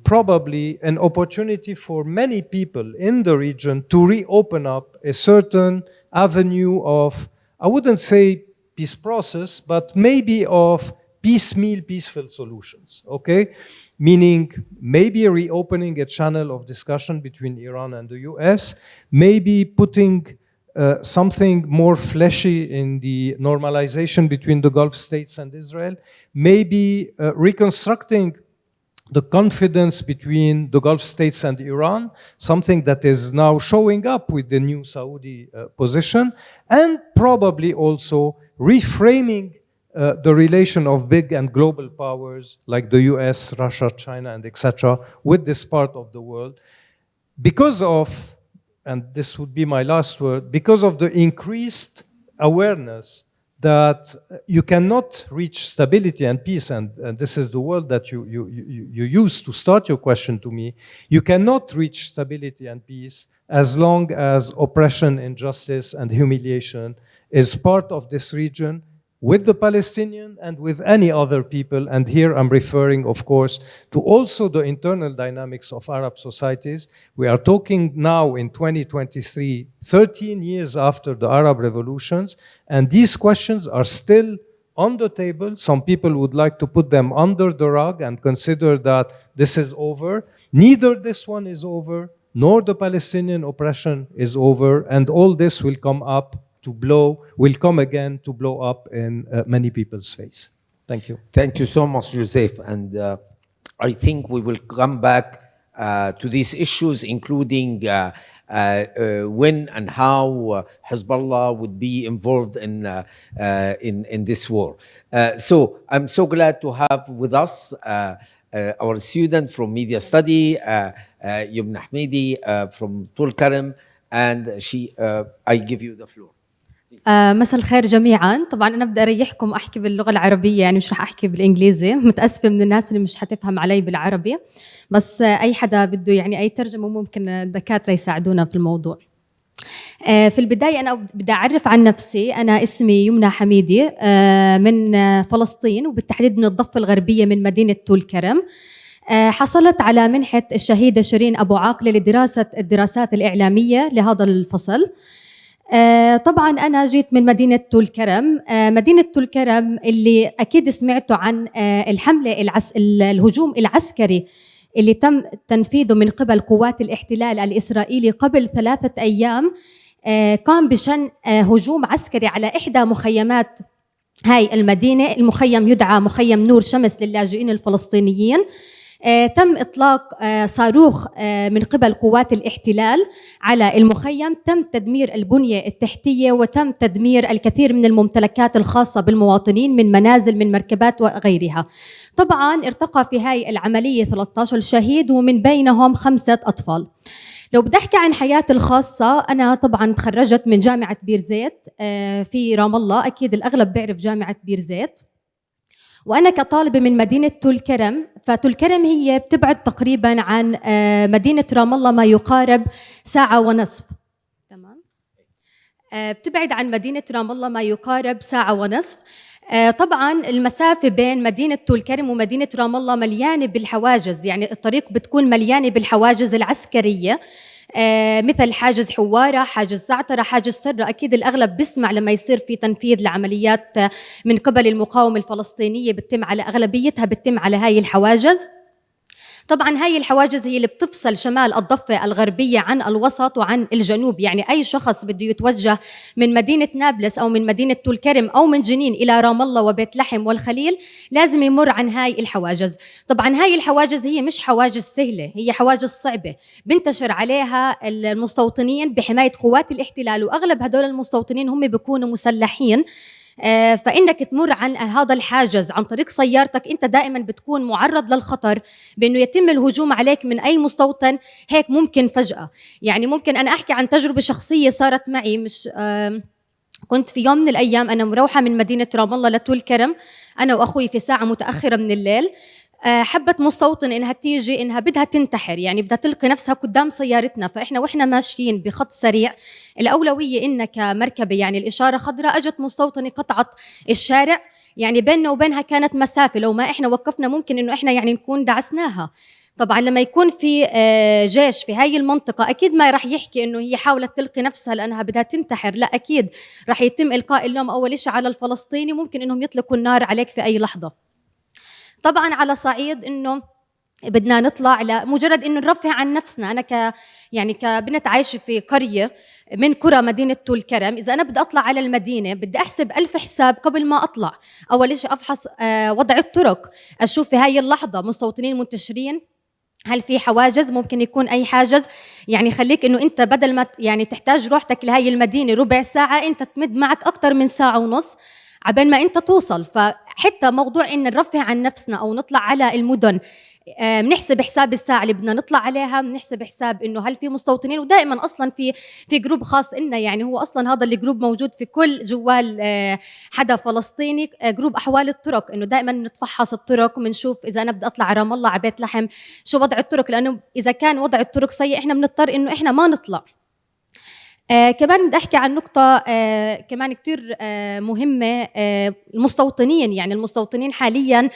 probably an opportunity for many people in the region to reopen up a certain avenue of, I wouldn't say peace process, but maybe of piecemeal, peaceful solutions, okay? Meaning maybe reopening a channel of discussion between Iran and the US, maybe putting something more fleshy in the normalization between the Gulf states and Israel, maybe reconstructing the confidence between the Gulf states and Iran, something that is now showing up with the new Saudi position, and probably also reframing the relation of big and global powers like the US, Russia, China, and etc. with this part of the world because of, and this would be my last word, because of the increased awareness that you cannot reach stability and peace, and this is the word that you used to start your question to me, you cannot reach stability and peace as long as oppression, injustice, and humiliation is part of this region with the Palestinian and with any other people. And here I'm referring, of course, to also the internal dynamics of Arab societies. We are talking now in 2023, 13 years after the Arab revolutions, and these questions are still on the table. Some people would like to put them under the rug and consider that this is over. Neither this one is over, nor the Palestinian oppression is over, and all this will come up will come again to blow up in many people's face. Thank you. Thank you so much, Joseph. And I think we will come back to these issues, including when and how Hezbollah would be involved in this war. So I'm so glad to have with us our student from Media Study, Yumna Hamidi from Tulkarem, and I give you the floor. مساء الخير جميعا. طبعا انا بدي اريحكم احكي باللغه العربيه، يعني مش رح احكي بالانجليزي. متاسفه من الناس اللي مش حتفهم علي بالعربي، بس اي حدا بده يعني اي ترجمه ممكن الدكاتره يساعدونا في الموضوع. في البدايه انا بدي اعرف عن نفسي. انا اسمي يمنى حميدي من فلسطين، وبالتحديد من الضفه الغربيه من مدينه طولكرم. حصلت على منحه الشهيده شيرين ابو عاقله لدراسه الدراسات الاعلاميه لهذا الفصل. طبعا أنا جيت من مدينة طولكرم. مدينة طولكرم اللي أكيد سمعتوا عن الهجوم العسكري اللي تم تنفيذه من قبل قوات الاحتلال الإسرائيلي قبل 3 أيام. قام بشن هجوم عسكري على إحدى مخيمات هاي المدينة. المخيم يدعى مخيم نور شمس للاجئين الفلسطينيين. تم إطلاق صاروخ من قبل قوات الاحتلال على المخيم. تم تدمير البنية التحتية، وتم تدمير الكثير من الممتلكات الخاصة بالمواطنين من منازل، من مركبات وغيرها. طبعا ارتقى في هاي العملية 13 شهيد، ومن بينهم 5 أطفال. لو بدي أحكي عن حياتي الخاصة، أنا طبعاً تخرجت من جامعة بيرزيت في رام الله. أكيد الأغلب بيعرف جامعة بيرزيت. وأنا كطالبة من مدينة طولكرم، فطولكرم هي بتبعد تقريباً عن مدينة رام الله ما يقارب 1.5 ساعة. تمام. بتبعد عن مدينة رام الله ما يقارب 1.5 ساعة. طبعاً المسافة بين مدينة طولكرم ومدينة رام الله مليانة بالحواجز، يعني الطريق بتكون مليانة بالحواجز العسكرية. مثل حاجز حوارة، حاجز زعترة، حاجز سرة. أكيد الأغلب بيسمع لما يصير في تنفيذ لعمليات من قبل المقاومة الفلسطينية بتتم على أغلبيتها بتتم على هاي الحواجز. طبعا هاي الحواجز هي اللي بتفصل شمال الضفة الغربية عن الوسط وعن الجنوب. يعني أي شخص بده يتوجه من مدينة نابلس أو من مدينة طول كرم أو من جنين إلى رام الله وبيت لحم والخليل لازم يمر عن هاي الحواجز. طبعا هاي الحواجز هي مش حواجز سهلة، هي حواجز صعبة بنتشر عليها المستوطنين بحماية قوات الاحتلال، وأغلب هدول المستوطنين هم بيكونوا مسلحين. فإنك تمر عن هذا الحاجز عن طريق سيارتك أنت دائما بتكون معرض للخطر بأنه يتم الهجوم عليك من أي مستوطن هيك ممكن فجأة. يعني ممكن أنا أحكي عن تجربة شخصية صارت معي. مش كنت في يوم من الأيام أنا مروحة من مدينة رام الله لطول كرم أنا وأخوي في ساعة متأخرة من الليل. حبت مستوطن إنها تيجي إنها بدها تنتحر، يعني بدها تلقي نفسها قدام سيارتنا. فإحنا وإحنا ماشيين بخط سريع الأولوية إنها كمركبة يعني الإشارة خضراء، أجت مستوطنة قطعت الشارع، يعني بيننا وبينها كانت مسافة، لو ما إحنا وقفنا ممكن إنه إحنا يعني نكون دعسناها. طبعا لما يكون في جيش في هاي المنطقة أكيد ما راح يحكي إنه هي حاولت تلقي نفسها لأنها بدها تنتحر، لا أكيد راح يتم إلقاء اللوم أول شيء على الفلسطيني، ممكن إنهم يطلقوا النار عليك في أي لحظة. طبعا على صعيد إنه بدنا نطلع لمجرد إنه نرفه عن نفسنا. أنا يعني كبنت عايشة في قرية من قرى مدينة طول كرم، إذا أنا بدي أطلع على المدينة بدي أحسب 1000 حساب قبل ما أطلع. أول شيء أفحص وضع الطرق، أشوف في هاي اللحظة مستوطنين منتشرين، هل في حواجز، ممكن يكون أي حاجز يعني خليك إنه أنت بدل ما يعني تحتاج روحتك لهاي المدينة ربع ساعة أنت تمد معك أكتر من ساعة ونص عبين ما أنت توصل. فحتى موضوع إن نرفه عن نفسنا أو نطلع على المدن بنحسب حساب الساعة اللي بدنا نطلع عليها، بنحسب حساب إنه هل في مستوطنين. ودائما أصلا في جروب خاص إلنا، يعني هو أصلا هذا الجروب موجود في كل جوال حدا فلسطيني، جروب أحوال الطرق، إنه دائما نتفحص الطرق وبنشوف إذا أنا بدي أطلع على رام الله على بيت لحم شو وضع الطرق، لأنه إذا كان وضع الطرق سيء إحنا بنضطر إنه إحنا ما نطلع. كمان بدي أحكي عن نقطة كمان كتير مهمة. المستوطنين، يعني المستوطنين حاليا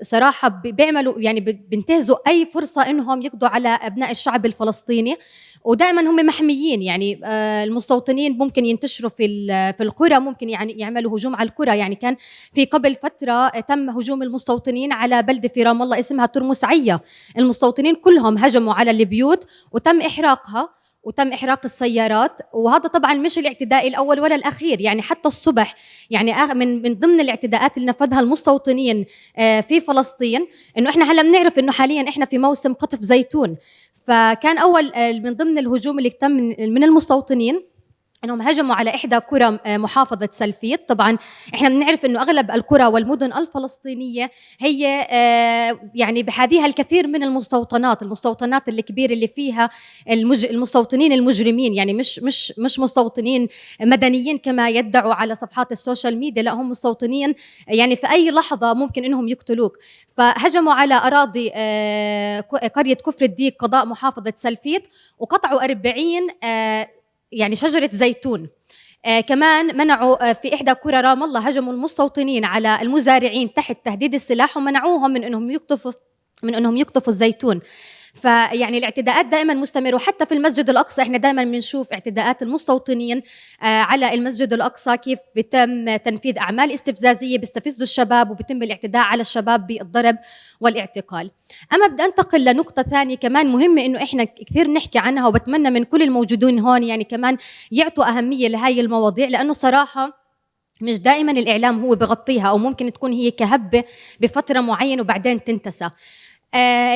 صراحة بيعملوا يعني بينتهزوا أي فرصة إنهم يقضوا على أبناء الشعب الفلسطيني، ودائما هم محميين. يعني المستوطنين ممكن ينتشروا في القرى، ممكن يعني يعملوا هجوم على القرى. يعني كان في قبل فترة تم هجوم المستوطنين على بلدة في رام الله اسمها ترمس عية، المستوطنين كلهم هجموا على البيوت وتم إحراقها وتم إحراق السيارات. وهذا طبعا مش الاعتداء الأول ولا الأخير، يعني حتى الصبح يعني من ضمن الاعتداءات اللي نفذها المستوطنين في فلسطين إنه إحنا هلا بنعرف إنه حاليا إحنا في موسم قطف زيتون. فكان أول من ضمن الهجوم اللي تم من المستوطنين انهم هجموا على احدى قرى محافظه سلفيت. طبعا احنا بنعرف انه اغلب القرى والمدن الفلسطينيه هي يعني بحاذيها الكثير من المستوطنات الكبيره اللي فيها المستوطنين المجرمين، يعني مش مستوطنين مدنيين كما يدعوا على صفحات السوشيال ميديا، لا هم مستوطنين يعني في اي لحظه ممكن انهم يقتلوك. فهجموا على اراضي قريه كفر الديك قضاء محافظه سلفيت وقطعوا 40 يعني شجرة زيتون. كمان منعوا في إحدى قرى رام الله، هجموا المستوطنين على المزارعين تحت تهديد السلاح ومنعوهم من أنهم يقطفوا الزيتون. فيعني الاعتداءات دائما مستمرة. وحتى في المسجد الأقصى احنا دائما بنشوف اعتداءات المستوطنين على المسجد الأقصى، كيف بيتم تنفيذ أعمال استفزازية بيستفزوا الشباب وبيتم الاعتداء على الشباب بالضرب والاعتقال. أما بدي أنتقل لنقطة ثانية كمان مهمة إنه إحنا كثير نحكي عنها، وبتمنى من كل الموجودين هون يعني كمان يعطوا أهمية لهاي المواضيع، لأنه صراحة مش دائما الإعلام هو بغطيها، أو ممكن تكون هي كهبة بفترة معينة وبعدين تنتسى.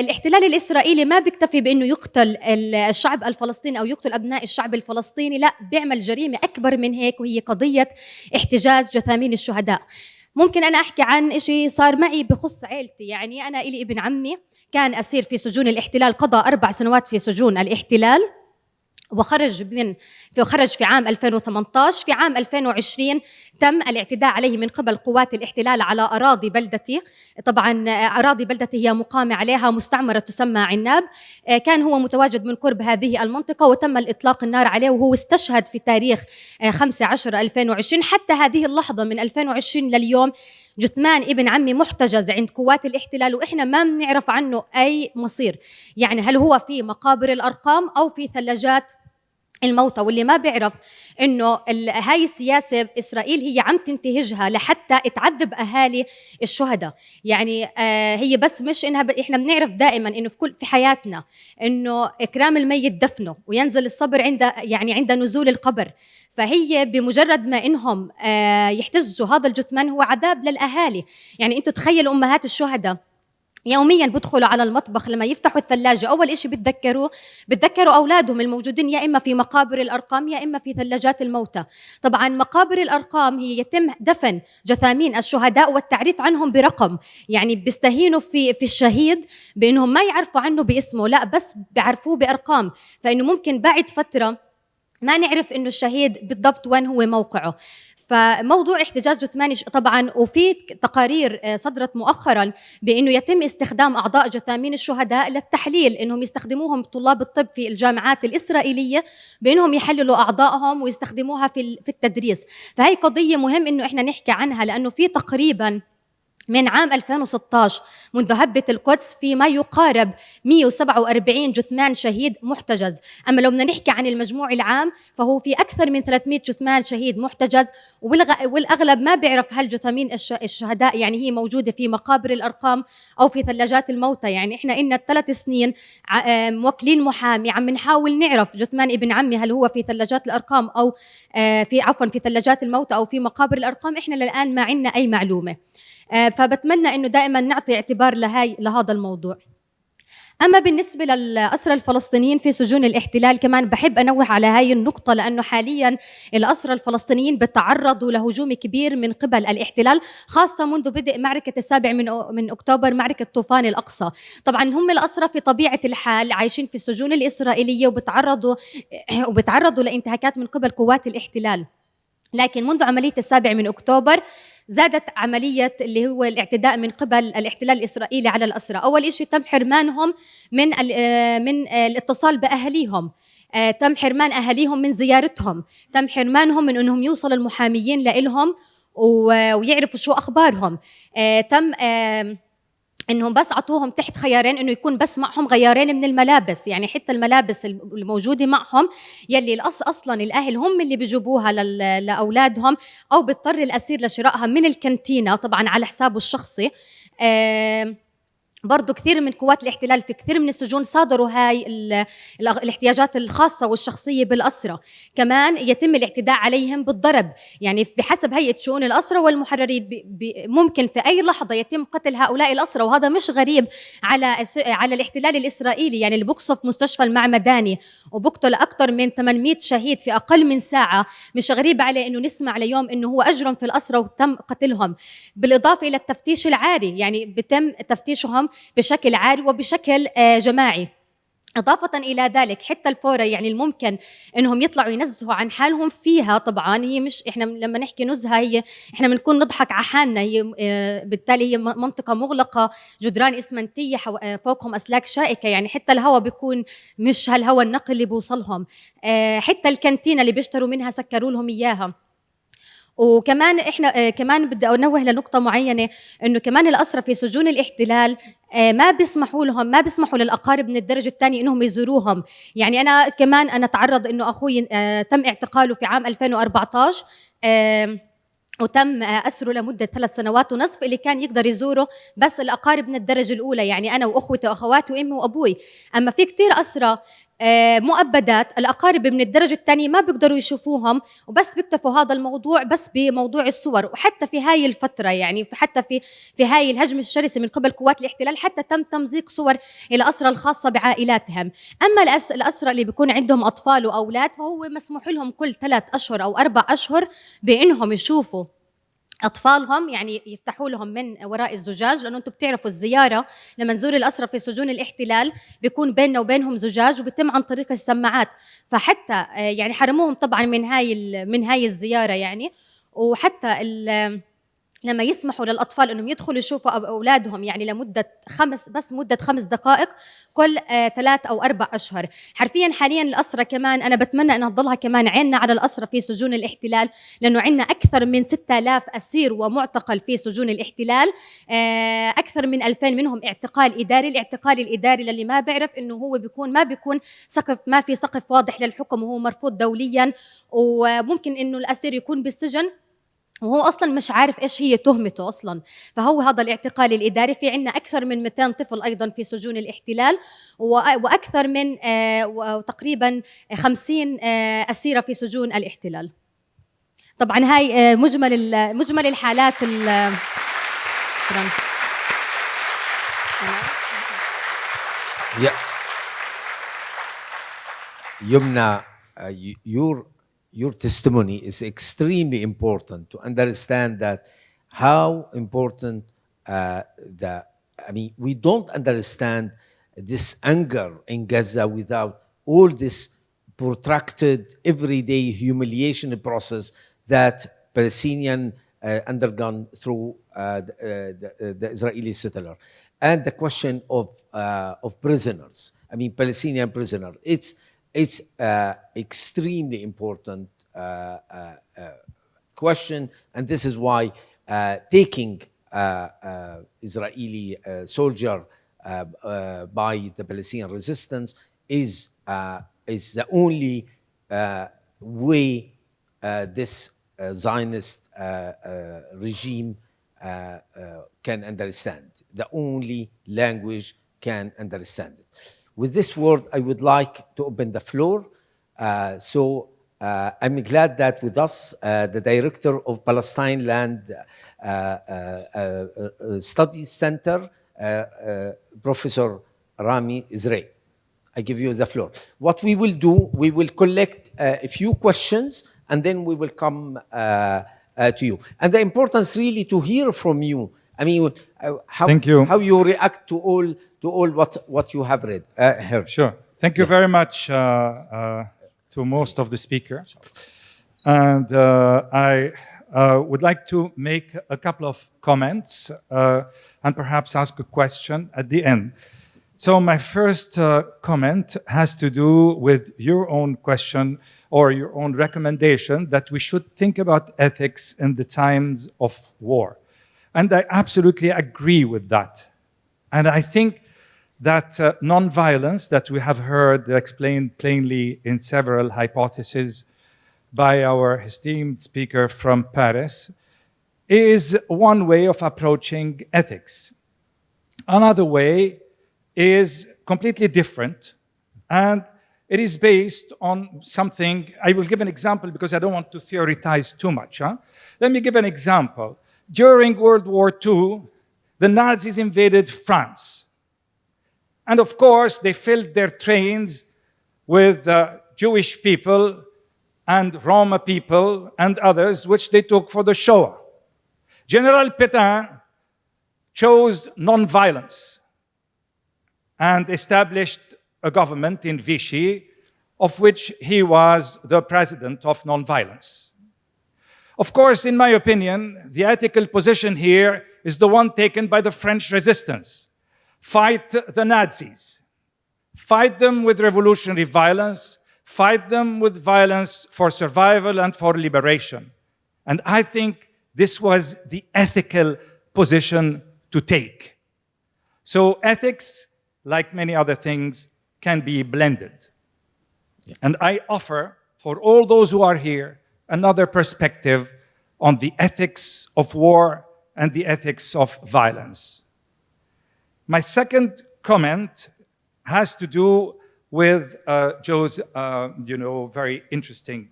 الاحتلال الإسرائيلي ما بيكتفي بأنه يقتل الشعب الفلسطيني أو يقتل أبناء الشعب الفلسطيني، لا بيعمل جريمة أكبر من هيك، وهي قضية احتجاز جثامين الشهداء. ممكن أنا أحكي عن إشي صار معي بخص عيلتي. يعني أنا إلي ابن عمي كان أسير في سجون الاحتلال، قضى 4 سنوات في سجون الاحتلال وخرج في عام 2018. في عام 2020 تم الاعتداء عليه من قبل قوات الاحتلال على أراضي بلدتي. طبعا أراضي بلدتي هي مقامة عليها مستعمرة تسمى عناب. كان هو متواجد من قرب هذه المنطقة وتم الإطلاق النار عليه، وهو استشهد في تاريخ 5/10/2020. حتى هذه اللحظة من 2020 لليوم جثمان ابن عمي محتجز عند قوات الاحتلال، وإحنا ما بنعرف عنه أي مصير. يعني هل هو في مقابر الأرقام أو في ثلاجات الموتى؟ واللي ما بيعرف انه هاي السياسه إسرائيل هي عم تنتهجها لحتى تعذب اهالي الشهداء. يعني هي بس مش انها احنا بنعرف دائما انه في حياتنا انه اكرام الميت دفنه وينزل الصبر عند نزول القبر. فهي بمجرد ما انهم يحتجزوا هذا الجثمان هو عذاب للاهالي. يعني انتم تخيلوا امهات الشهداء يوميا بدخلوا على المطبخ لما يفتحوا الثلاجة أول إشي بتذكروا أولادهم الموجودين يا إما في مقابر الأرقام يا إما في ثلاجات الموتى. طبعا مقابر الأرقام هي يتم دفن جثامين الشهداء والتعريف عنهم برقم. يعني بيستهينوا في الشهيد بأنهم ما يعرفوا عنه باسمه، لا بس بيعرفوه بأرقام، فإنه ممكن بعد فترة ما نعرف إنه الشهيد بالضبط وين هو موقعه. فموضوع احتجاز جثماني طبعا، وفي تقارير صدرت مؤخرا بانه يتم استخدام اعضاء جثامين الشهداء للتحليل، انهم يستخدموهم طلاب الطب في الجامعات الاسرائيليه بانهم يحللوا اعضائهم ويستخدموها في التدريس. فهي قضيه مهم انه احنا نحكي عنها، لانه في تقريبا من عام 2016 منذ هبة القدس في ما يقارب 147 جثمان شهيد محتجز. أما لو بدنا نحكي عن المجموع العام فهو في أكثر من 300 جثمان شهيد محتجز، والأغلب ما بيعرف هل جثامين الشهداء يعني هي موجودة في مقابر الأرقام أو في ثلاجات الموتى. يعني إحنا إلنا 3 سنين موكلين محامي عم نحاول نعرف جثمان ابن عمي هل هو في ثلاجات الأرقام أو في ثلاجات الموتى أو في مقابر الأرقام. إحنا للآن ما عندنا أي معلومة. فبتمنى إنه دائما نعطي اعتبار لهذا الموضوع. أما بالنسبة للأسرى الفلسطينيين في سجون الاحتلال كمان بحب أنوه على هاي النقطة، لأنه حاليا الأسرى الفلسطينيين بتعرضوا لهجوم كبير من قبل الاحتلال، خاصة منذ بدء معركة 7 من أكتوبر، معركة طوفان الأقصى. طبعا هم الأسرى في طبيعة الحال عايشين في السجون الإسرائيلية وبتعرضوا لانتهاكات من قبل قوات الاحتلال. لكن منذ عملية 7 من أكتوبر زادت عملية اللي هو الاعتداء من قبل الاحتلال الإسرائيلي على الأسرى. أول إشي تم حرمانهم من الاتصال بأهليهم، تم حرمان أهليهم من زيارتهم، تم حرمانهم من أنهم يوصل المحاميين لإلهم ويعرفوا شو أخبارهم، تم انهم بس عطوهم تحت خيارين انه يكون بس معهم غيارين من الملابس. يعني حتى الملابس الموجوده معهم يلي اصلا الاهل هم اللي بيجيبوها لاولادهم، او بيضطر الاسير لشرائها من الكانتينا طبعا على حسابه الشخصي. برضو كثير من قوات الاحتلال في كثير من السجون صادروا هاي الاحتياجات الخاصة والشخصية بالأسرى. كمان يتم الاعتداء عليهم بالضرب. يعني بحسب هيئة شؤون الأسرى والمحررين ممكن في أي لحظة يتم قتل هؤلاء الأسرى، وهذا مش غريب على الاحتلال الإسرائيلي. يعني اللي بقصف مستشفى المعمداني وبقتل أكثر من 800 شهيد في أقل من ساعة مش غريب عليه إنه نسمع اليوم إنه هو أجرم في الأسرى وتم قتلهم. بالإضافة إلى التفتيش العاري، يعني بتم تفتيشهم بشكل عاري وبشكل جماعي. إضافة إلى ذلك حتى الفورة يعني الممكن إنهم يطلعوا ينزهوا عن حالهم فيها. طبعا هي مش إحنا لما نحكي نزهة هي إحنا بنكون نضحك على حالنا، هي بالتالي هي منطقة مغلقة، جدران إسمنتية فوقهم أسلاك شائكة. يعني حتى الهواء بيكون مش هالهواء النقي اللي بوصلهم، حتى الكانتينة اللي بيشتروا منها سكروا لهم إياها. وكمان احنا كمان بدي انوه لنقطه معينه، انه كمان الاسرى في سجون الاحتلال ما بيسمحوا للاقارب من الدرجه الثانيه انهم يزوروهم. يعني انا تعرض انه اخوي تم اعتقاله في عام 2014 وتم أسره لمدة 3 سنوات ونصف، اللي كان يقدر يزوره بس الأقارب من الدرجة الأولى، يعني أنا وأخوتي وأخواتي وأمي وأبوي. أما في كتير أسرى مؤبدات الأقارب من الدرجة الثانية ما بيقدروا يشوفوهم، وبس بيكتفوا هذا الموضوع بس بموضوع الصور. وحتى في هاي الفترة يعني حتى في هاي الهجمة الشرسة من قبل قوات الاحتلال حتى تم تمزيق صور الأسرى الخاصة بعائلاتهم. أما الأسرى اللي بيكون عندهم أطفال وأولاد فهو مسموح لهم كل 3 أشهر أو 4 أشهر بأنهم يشوفوا أطفالهم، يعني يفتحوا لهم من وراء الزجاج، لأنه أنتم بتعرفوا الزيارة لما نزور الأسرى في سجون الاحتلال بيكون بيننا وبينهم زجاج وبيتم عن طريق السماعات. فحتى يعني حرموهم طبعا من هاي الزيارة يعني. وحتى لما يسمحوا للأطفال أنهم يدخلوا يشوفوا أولادهم يعني لمدة مدة 5 دقائق كل 3 أو 4 أشهر. حرفياً حالياً الأسرة كمان أنا بتمنى أنها تضلها كمان عيننا على الأسرة في سجون الاحتلال، لأنه عندنا أكثر من 6000 أسير ومعتقل في سجون الاحتلال، أكثر من 2000 منهم اعتقال إداري. الاعتقال الإداري للي ما بيعرف إنه هو ما بيكون ما في سقف واضح للحكم وهو مرفوض دولياً، وممكن إنه الأسير يكون بالسجن وهو أصلاً مش عارف إيش هي تهمته أصلاً. فهو هذا الاعتقال الإداري. في عنا أكثر من 200 طفل أيضاً في سجون الاحتلال، وأكثر من تقريباً 50 أسيرة في سجون الاحتلال. طبعاً هاي مجمل الحالات Yeah. Yumna, your testimony is extremely important to understand that how important we don't understand this anger in Gaza without all this protracted everyday humiliation process that Palestinian undergone through the Israeli settler, and the question of prisoners. I mean, Palestinian prisoner. It's extremely important question, and this is why taking Israeli soldier by the Palestinian resistance is the only way this Zionist regime can understand. The only language can understand it. With this word, I would like to open the floor. I'm glad that with us, the director of Palestine Land Studies Center, Professor Rami Israel. I give you the floor. What we will do, we will collect a few questions, and then we will come to you. And the importance really to hear from you. I mean, how you react to all what you have read, heard. Sure. Thank you very much to most of the speakers. And I would like to make a couple of comments and perhaps ask a question at the end. So my first comment has to do with your own question or your own recommendation that we should think about ethics in the times of war. And I absolutely agree with that. And I think that non-violence that we have heard explained plainly in several hypotheses by our esteemed speaker from Paris is one way of approaching ethics. Another way is completely different, and it is based on something. I will give an example because I don't want to theorize too much. Let me give an example. During World War II, the Nazis invaded France. And of course, they filled their trains with Jewish people and Roma people and others, which they took for the Shoah. General Pétain chose non-violence and established a government in Vichy, of which he was the president of non-violence. Of course, in my opinion, the ethical position here is the one taken by the French resistance. Fight the Nazis. Fight them with revolutionary violence. Fight them with violence for survival and for liberation. And I think this was the ethical position to take. So ethics, like many other things, can be blended. Yeah. And I offer, for all those who are here, another perspective on the ethics of war and the ethics of violence. My second comment has to do with Joe's, very interesting.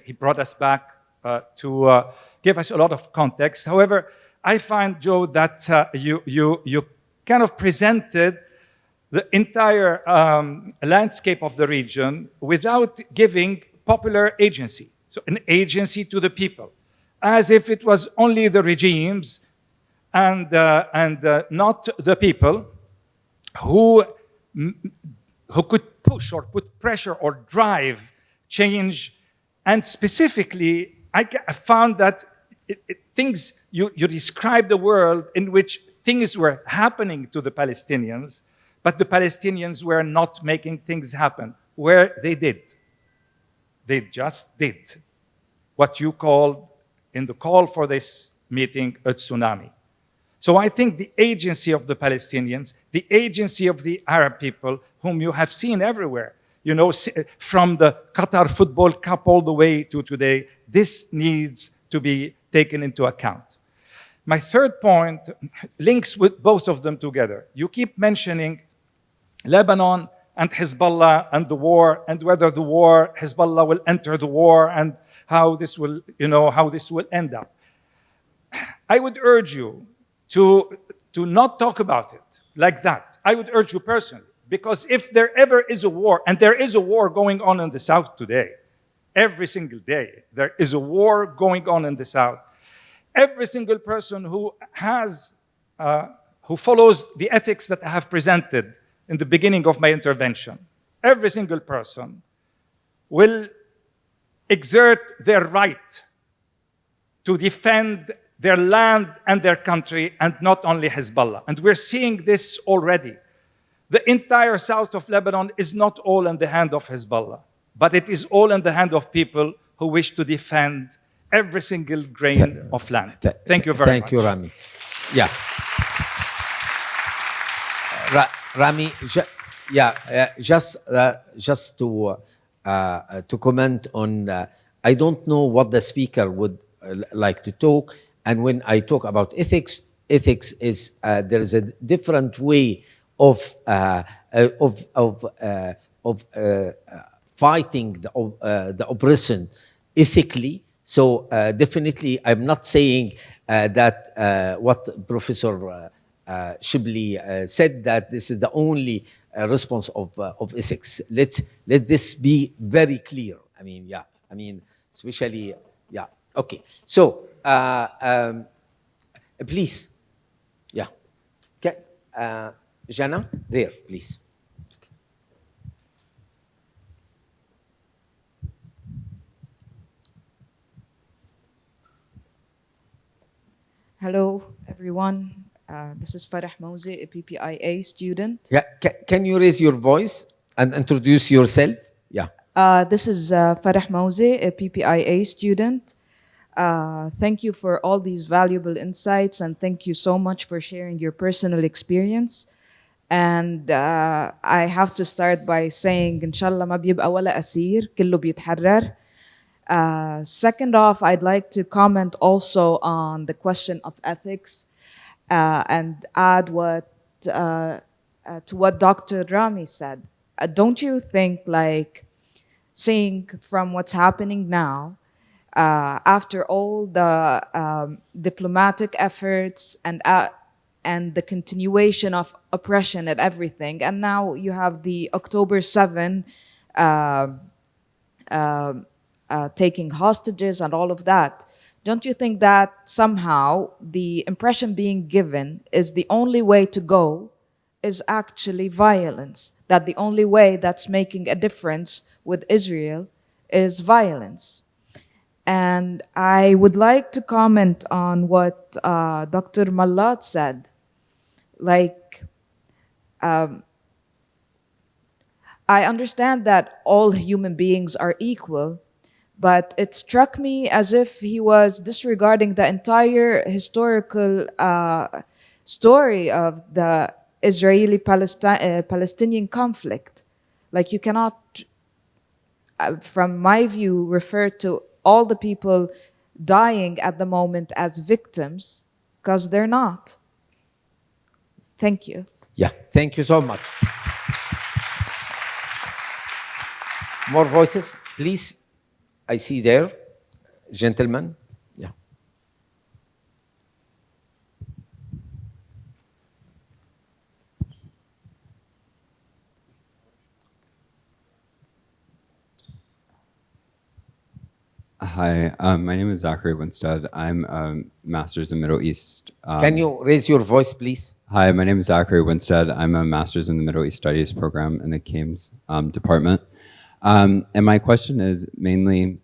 He brought us back to give us a lot of context. However, I find, Joe, that you kind of presented the entire landscape of the region without giving popular agency. So an agency to the people, as if it was only the regimes and not the people who could push or put pressure or drive change. And specifically, I found that things, you described a world in which things were happening to the Palestinians, but the Palestinians were not making things happen, where they did. They just did what you called, in the call for this meeting, a tsunami. So I think the agency of the Palestinians, the agency of the Arab people, whom you have seen everywhere, you know, from the Qatar Football Cup all the way to today, this needs to be taken into account. My third point links with both of them together. You keep mentioning Lebanon and Hezbollah and the war, and whether the war, Hezbollah will enter the war, and how this will, you know, how this will end up. I would urge you to not talk about it like that. I would urge you personally, because if there ever is a war, and there is a war going on in the South today, every single day, there is a war going on in the South. Every single person who follows the ethics that I have presented in the beginning of my intervention, every single person will exert their right to defend their land and their country, and not only Hezbollah. And we're seeing this already. The entire south of Lebanon is not all in the hand of Hezbollah, but it is all in the hand of people who wish to defend every single grain of land. Thank you very much. Thank you, Rami. Yeah. Rami, just to comment on, I don't know what the speaker would like to talk. And when I talk about ethics, ethics is there is a different way of fighting the oppression ethically. So definitely, I'm not saying that what Professor Chibli said, that this is the only response of ethics. Let this be very clear. I mean, yeah. I mean, especially, yeah. Okay. So please, yeah. Jana, there, please. Hello, everyone. This is Farah Mouzi, a PPIA student. Yeah, can you raise your voice and introduce yourself? Yeah. This is Farah Mouzi, a PPIA student. Thank you for all these valuable insights, and thank you so much for sharing your personal experience. And I have to start by saying, inshallah ma biyibqa wala asir, kullu biyitharrar. Second off, I'd like to comment also on the question of ethics and add to what Dr. Rami said. Don't you think, like, seeing from what's happening now, after all the diplomatic efforts and the continuation of oppression and everything, and now you have the October 7 taking hostages and all of that, don't you think that somehow the impression being given is the only way to go is actually violence? That the only way that's making a difference with Israel is violence? And I would like to comment on what Dr. Mallat said. Like, I understand that all human beings are equal, but it struck me as if he was disregarding the entire historical story of the Israeli-Palestinian conflict. Like, you cannot, from my view, refer to all the people dying at the moment as victims, because they're not. Thank you. Yeah, thank you so much. More voices, please. I see there, gentlemen. Yeah. Hi, my name is Zachary Winstead. I'm a master's in Middle East. Can you raise your voice, please? Hi, my name is Zachary Winstead. I'm a master's in the Middle East Studies program in the CAMES department. And my question is mainly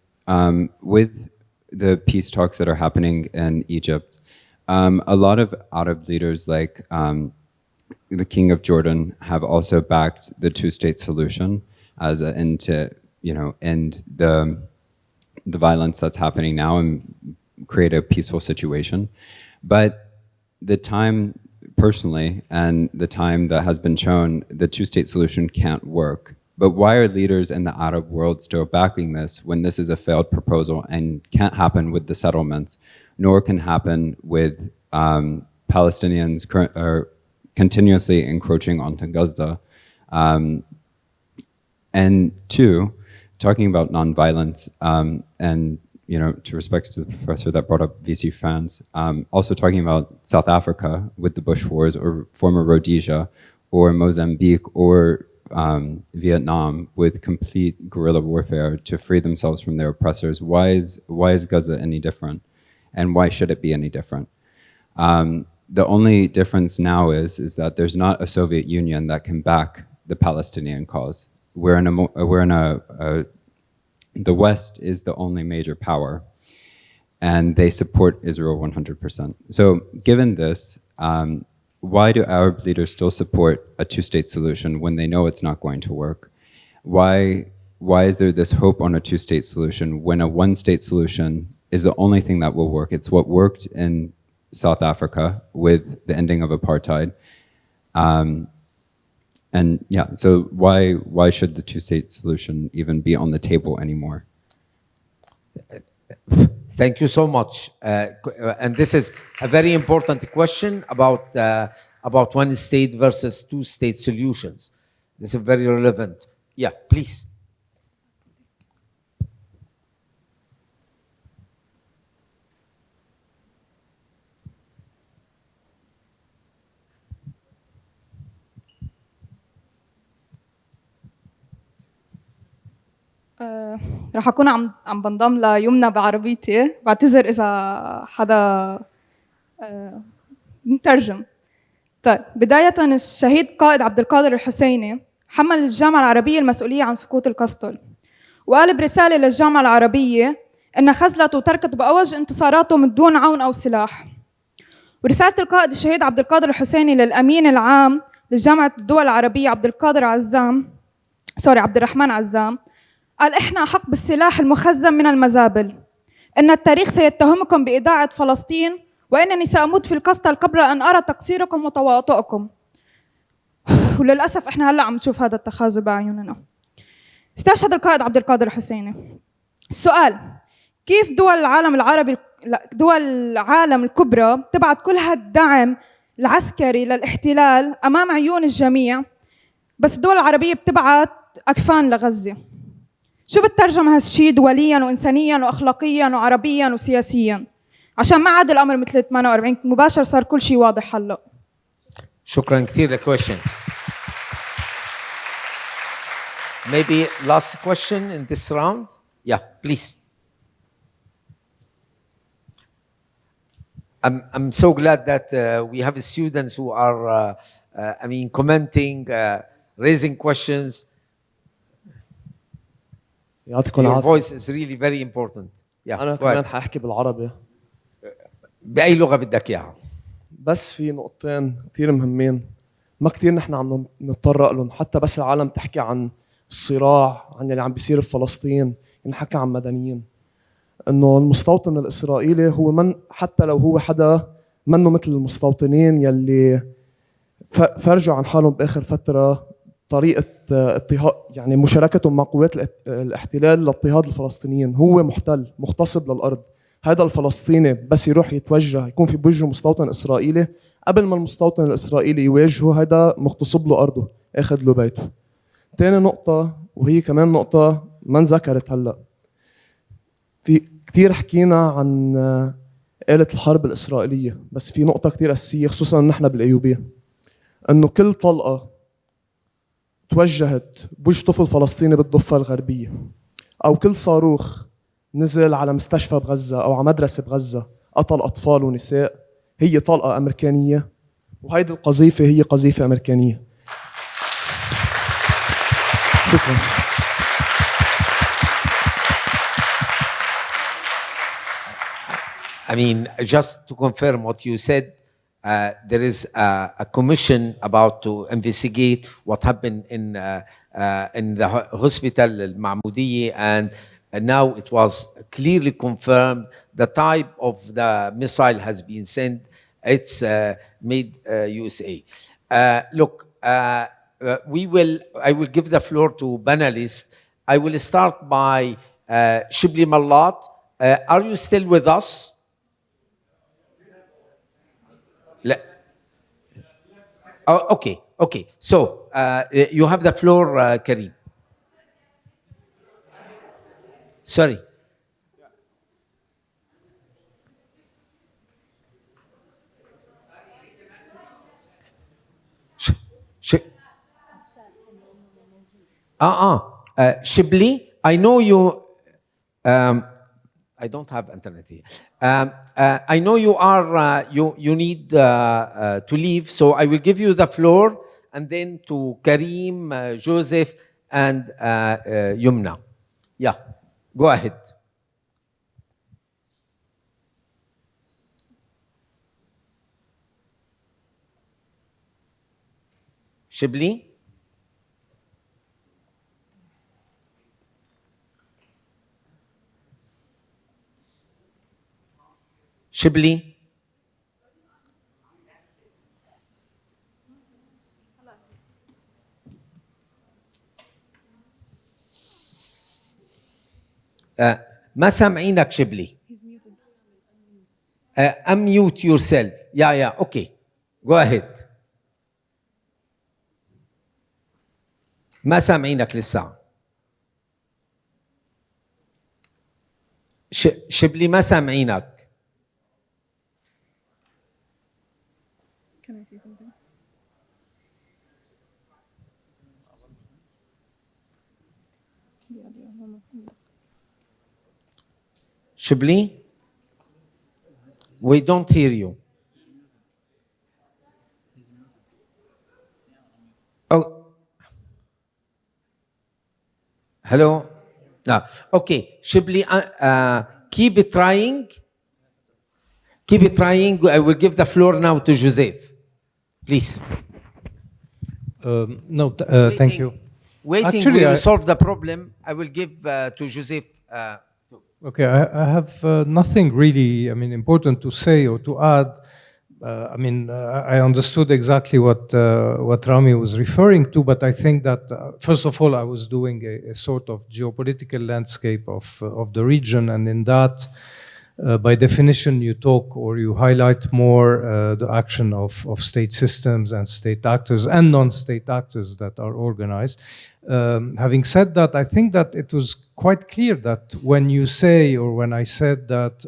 with the peace talks that are happening in Egypt, a lot of Arab leaders like the King of Jordan have also backed the two-state solution as an end to, end the violence that's happening now and create a peaceful situation. But the time, personally, and the time that has been shown, the two-state solution can't work. But why are leaders in the Arab world still backing this when this is a failed proposal and can't happen with the settlements, nor can happen with Palestinians continuously encroaching onto Gaza? And two, talking about nonviolence, and to respect to the professor that brought up VC France, also talking about South Africa with the Bush Wars, or former Rhodesia, or Mozambique, or Vietnam with complete guerrilla warfare to free themselves from their oppressors. Why is Gaza any different? And why should it be any different? The only difference now is that there's not a Soviet Union that can back the Palestinian cause. The West is the only major power, and they support Israel 100%. So given this, why do Arab leaders still support a two-state solution when they know it's not going to work? Why is there this hope on a two-state solution when a one-state solution is the only thing that will work? It's what worked in South Africa with the ending of apartheid. And yeah, so why should the two-state solution even be on the table anymore? Thank you so much. And this is a very important question about one state versus two state solutions. This is very relevant. Yeah, please. رح أكون عم بنضم ليمنى بعربيتي. بعتذر إذا حدا مترجم. طيب بداية الشهيد قائد عبد القادر الحسيني حمل الجامعة العربية المسؤولية عن سقوط القسطل، وقال برسالة للجامعة العربية أن خذلته تركت بأوج انتصاراته من دون عون أو سلاح. ورسالة القائد الشهيد عبد القادر الحسيني للأمين العام لجامعة الدول العربية عبد الرحمن عزام قال: إحنا أحق بالسلاح المخزن من المزابل، إن التاريخ سيتهمكم بإضاعة فلسطين، وإنني سأموت في القسطل قبل أن أرى تقصيركم وتواطؤكم. وللأسف إحنا هلأ عم نشوف هذا التخاذل بأعيننا. استشهد القائد عبد القادر الحسيني. السؤال: كيف دول العالم الكبرى تبعت كل هالدعم العسكري للاحتلال أمام عيون الجميع، بس الدول العربية بتبعت أكفان لغزة؟ شو بتترجم هالشي دولياً وإنسانياً وأخلاقياً وعربياً وسياسياً؟ عشان ما عاد الأمر مثل 48 مباشر، صار كل شيء واضح هلأ. شكراً كثير للكويشن. Maybe last question in this round. Yeah, please. I'm so glad that we have students who are, commenting, raising questions. Your voice is really very important. Yeah, أنا كمان حأحكي بالعربي. بأي لغة بدك إياها؟ بس في نقطتين كتير مهمين ما كتير نحن عم نتطرق لهم، حتى بس العالم تحكي عن الصراع، عن اللي عم بيصير في فلسطين، نحكي عن مدنيين. إنه المستوطن الإسرائيلي هو من، حتى لو هو حدا منه مثل المستوطنين يلي فرجوا عن حالهم بآخر فترة طريقة اضطهاد، يعني مشاركتهم مع قوات الاحتلال لاضطهاد الفلسطينيين. هو محتل مغتصب للأرض. هذا الفلسطيني بس يروح يتوجه يكون في بوجهه مستوطن إسرائيلي، قبل ما المستوطن الإسرائيلي يواجهه هذا مغتصب له أرضه، أخذ له بيته. تاني نقطة، وهي كمان نقطة ما انذكرت هلأ، في كتير حكينا عن آلة الحرب الإسرائيلية، بس في نقطة كتير أساسية خصوصاً نحن بالأيوبية، إنه كل طلقة توجهت بوجه طفل فلسطيني بالضفة الغربية، أو كل صاروخ نزل على مستشفى بغزة أو على مدرسة بغزة قتل أطفال ونساء، هي طلقة أمريكانية، وهيدي القذيفة هي قذيفة أمريكانية. شكراً. I mean, just to confirm what you said, there is a commission about to investigate what happened in the hospital Al-Mahmoudiyya, and now it was clearly confirmed the type of the missile has been sent. It's made USA. Look, I will give the floor to panelists. I will start by Chibli Mallat. Are you still with us? Oh, okay. So you have the floor, Karim. Sorry. Chibli, I know you. I don't have internet here. I know you are. You need to leave, so I will give you the floor, and then to Karim, Joseph, and Yumna. Yeah, go ahead. Chibli. Chibli. ما سامعينك شبلي. Unmute yourself. Yeah, okay. Go ahead. ما سامعينك لسه. شبلي ما سامعينك. Can I say something? Chibli, we don't hear you. Oh, hello. Okay, Chibli, keep it trying. Keep it trying. I will give the floor now to Joseph. Please. Thank you. Waiting, Actually, we will solve the problem. I will give to Joseph. Okay, I have nothing really, important to say or to add. I understood exactly what Rami was referring to, but I think that, first of all, I was doing a sort of geopolitical landscape of the region, and in that, by definition, you talk or you highlight more the action of state systems and state actors and non-state actors that are organized. Having said that, I think that it was quite clear that when you say, or when I said that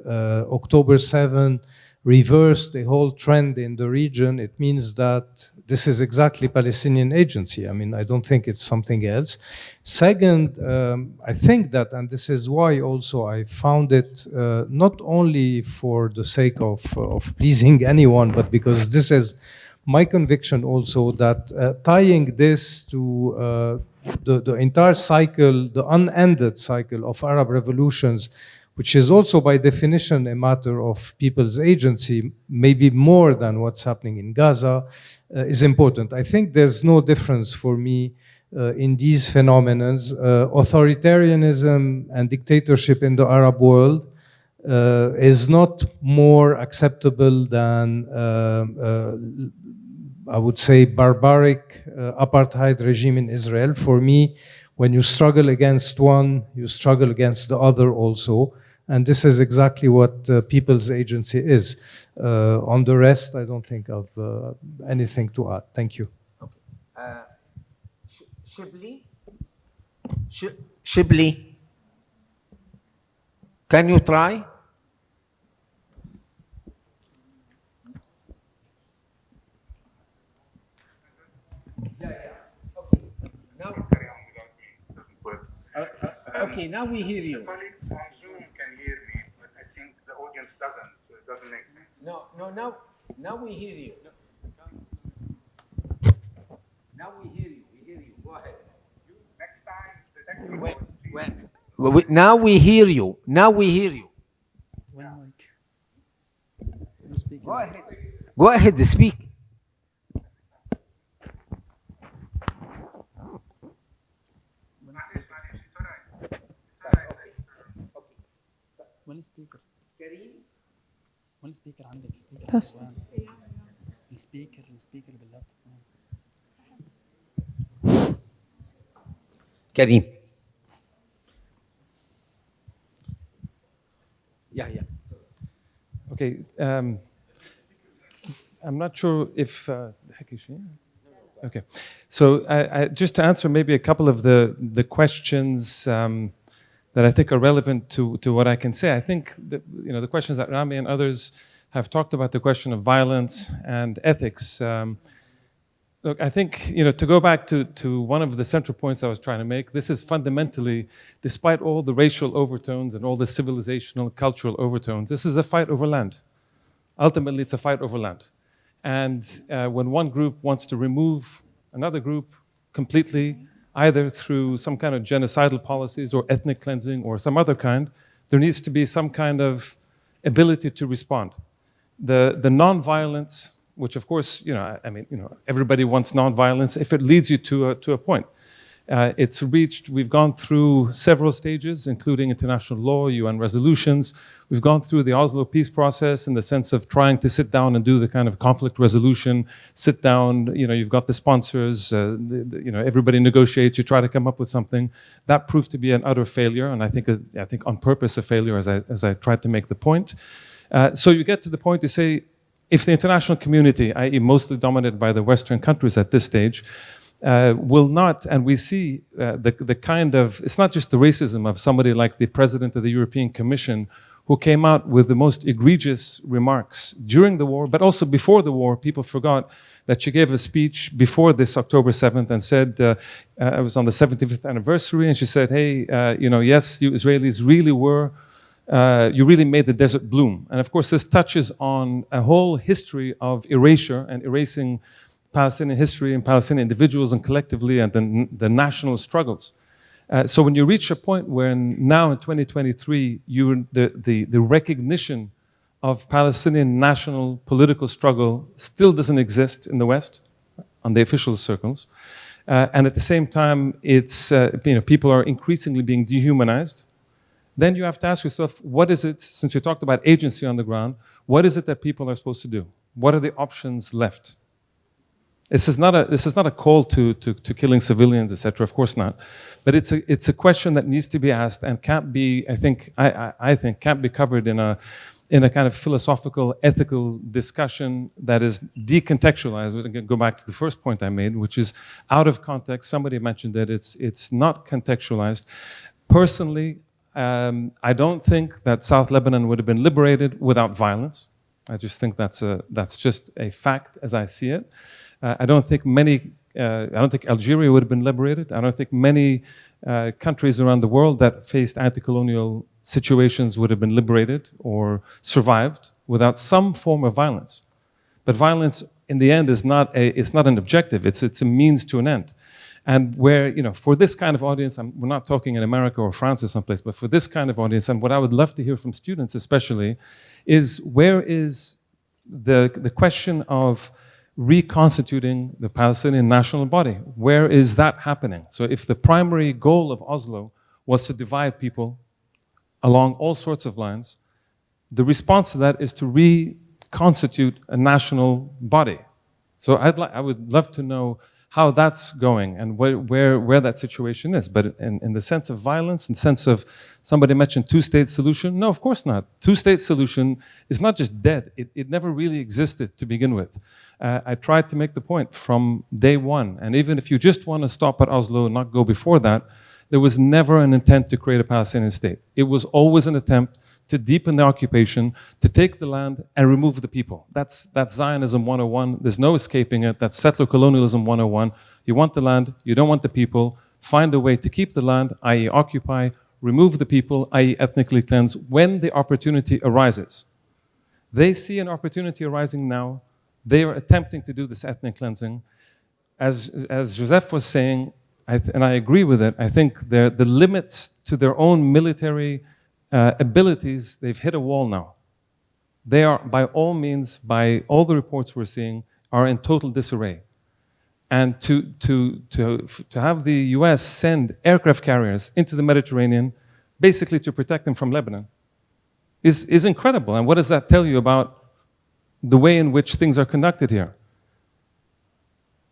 October 7 reversed the whole trend in the region, it means that this is exactly Palestinian agency. I don't think it's something else. Second, I think that, and this is why also I found it not only for the sake of pleasing anyone, but because this is my conviction also that tying this to the entire cycle, the unended cycle of Arab revolutions, which is also by definition a matter of people's agency, maybe more than what's happening in Gaza, is important. I think there's no difference for me in these phenomena. Authoritarianism and dictatorship in the Arab world is not more acceptable than, I would say, barbaric apartheid regime in Israel. For me, when you struggle against one, you struggle against the other also. And this is exactly what people's agency is. On the rest, I don't think of anything to add. Thank you. Okay. Chibli, can you try? Okay. Now, okay, now we hear you. Colleagues on Zoom can hear me, but I think the audience doesn't, so it doesn't make sense. Now we hear you. Now we hear you. Go ahead. Next time, the next now we hear you. Go ahead, speak. وين السبيكر؟ كريم وين السبيكر عندك؟ السبيكر تست. السبيكر باللابتوب. Karim. Yeah. Okay, I'm not sure if okay. So just to answer maybe a couple of the questions that I think are relevant to what I can say. I think that, the questions that Rami and others have talked about, the question of violence and ethics. Look, I think, to go back to one of the central points I was trying to make, this is fundamentally, despite all the racial overtones and all the civilizational, cultural overtones, this is a fight over land. Ultimately, it's a fight over land. And when one group wants to remove another group completely, either through some kind of genocidal policies or ethnic cleansing or some other kind, there needs to be some kind of ability to respond. The non-violence, which of course, everybody wants non-violence if it leads you to a point. We've gone through several stages, including international law, UN resolutions. We've gone through the Oslo peace process in the sense of trying to sit down and do the kind of conflict resolution, sit down, you've got the sponsors, everybody negotiates, you try to come up with something. That proved to be an utter failure, and I think on purpose a failure, as I tried to make the point. So you get to the point to say, if the international community, i.e. mostly dominated by the Western countries at this stage, will not, and we see the kind of, it's not just the racism of somebody like the president of the European Commission, who came out with the most egregious remarks during the war, but also before the war. People forgot that she gave a speech before this October 7th and said, it was on the 75th anniversary, and she said, hey, yes, you Israelis really were, you really made the desert bloom. And of course, this touches on a whole history of erasure and erasing Palestinian history and Palestinian individuals and collectively and the national struggles. So when you reach a point where now in 2023, the recognition of Palestinian national political struggle still doesn't exist in the West, on the official circles, and at the same time, it's people are increasingly being dehumanized. Then you have to ask yourself, what is it, since you talked about agency on the ground, what is it that people are supposed to do? What are the options left? This is not a call to killing civilians, etc. Of course not, but it's a question that needs to be asked and can't be, I think, can't be covered in a kind of philosophical, ethical discussion that is decontextualized. We can go back to the first point I made, which is out of context. Somebody mentioned that it's not contextualized. Personally, I don't think that South Lebanon would have been liberated without violence. I just think that's just a fact as I see it. I don't think Algeria would have been liberated. I don't think many countries around the world that faced anti-colonial situations would have been liberated or survived without some form of violence. But violence, in the end, is not an objective. It's a means to an end. And where, for this kind of audience, we're not talking in America or France or someplace, but for this kind of audience, and what I would love to hear from students especially, is where is the question of reconstituting the Palestinian national body? Where is that happening? So if the primary goal of Oslo was to divide people along all sorts of lines, the response to that is to reconstitute a national body. So I would love to know how that's going and where that situation is. But in the sense of violence, in the sense of, somebody mentioned two-state solution. No, of course not. Two-state solution is not just dead. It never really existed to begin with. I tried to make the point from day one. And even if you just want to stop at Oslo and not go before that, there was never an intent to create a Palestinian state. It was always an attempt to deepen the occupation, to take the land and remove the people. That's Zionism 101. There's no escaping it. That's settler colonialism 101. You want the land, you don't want the people. Find a way to keep the land, i.e. occupy, remove the people, i.e. ethnically cleanse, when the opportunity arises. They see an opportunity arising now. They are attempting to do this ethnic cleansing. As Joseph was saying, and I agree with it, I think the limits to their own military abilities, they've hit a wall now. They are, by all means, by all the reports we're seeing, are in total disarray. And to have the US send aircraft carriers into the Mediterranean, basically to protect them from Lebanon, is incredible. And what does that tell you about the way in which things are conducted here?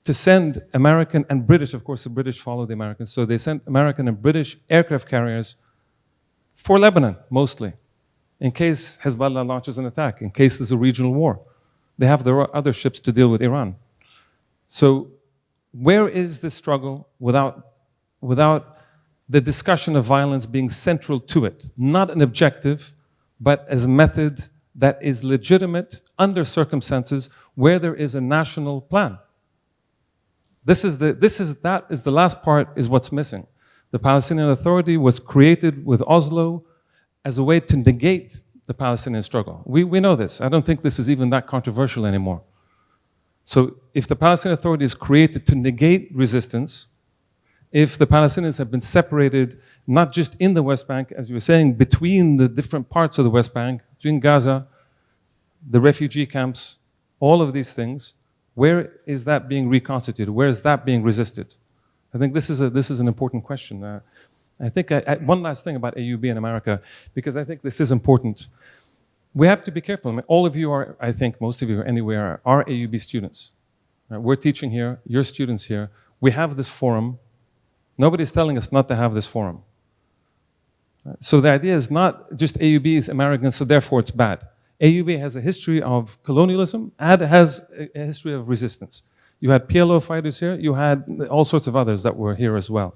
To send American and British, of course the British follow the Americans, so they sent American and British aircraft carriers for Lebanon, mostly, in case Hezbollah launches an attack, in case there's a regional war. They have their other ships to deal with Iran. So where is this struggle without the discussion of violence being central to it? Not an objective, but as a method that is legitimate under circumstances where there is a national plan. That is the last part, is what's missing. The Palestinian Authority was created with Oslo as a way to negate the Palestinian struggle. We know this. I don't think this is even that controversial anymore. So if the Palestinian Authority is created to negate resistance, if the Palestinians have been separated, not just in the West Bank, as you were saying, between the different parts of the West Bank, between Gaza, the refugee camps, all of these things, where is that being reconstituted? Where is that being resisted? I think this is an important question. I think one last thing about AUB in America, because I think this is important. We have to be careful. I mean, all of you are, I think most of you anywhere are AUB students. Right? We're teaching here, you're students here. We have this forum. Nobody's telling us not to have this forum. Right? So the idea is not just AUB is American, so therefore it's bad. AUB has a history of colonialism and has a history of resistance. You had PLO fighters here, you had all sorts of others that were here as well.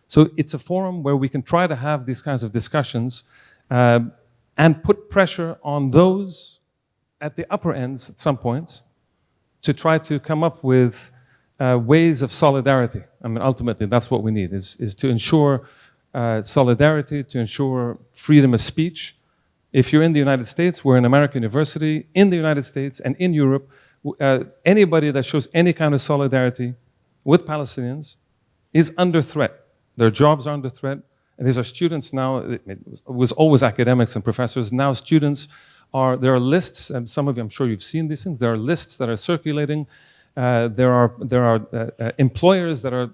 So it's a forum where we can try to have these kinds of discussions and put pressure on those at the upper ends at some points to try to come up with ways of solidarity. I mean, ultimately, that's what we need, is to ensure solidarity, to ensure freedom of speech. If you're in the United States, we're an American university, in the United States and in Europe, anybody that shows any kind of solidarity with Palestinians is under threat. Their jobs are under threat. And these are students now. It was always academics and professors. Now students there are lists, and some of you, I'm sure you've seen these things. There are lists that are circulating. There are employers that are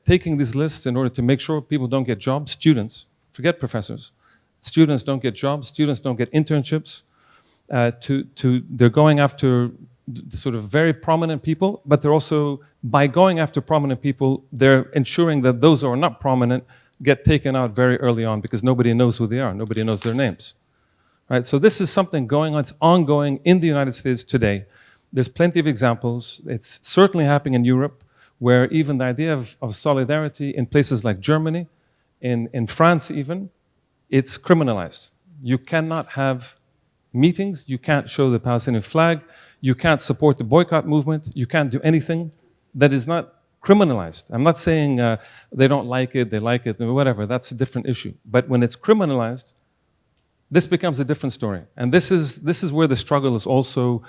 taking these lists in order to make sure people don't get jobs. Students, forget professors. Students don't get jobs. Students don't get internships. They're going after the sort of very prominent people, but they're also, by going after prominent people, they're ensuring that those who are not prominent get taken out very early on because nobody knows who they are. Nobody knows their names. Right? So this is something going on. It's ongoing in the United States today. There's plenty of examples. It's certainly happening in Europe, where even the idea of solidarity in places like Germany, in France even, it's criminalized. You cannot have meetings. You can't show the Palestinian flag. You can't support the boycott movement. You can't do anything that is not criminalized. I'm not saying they don't like it, they like it, whatever. That's a different issue. But when it's criminalized, this becomes a different story. And this is where the struggle is also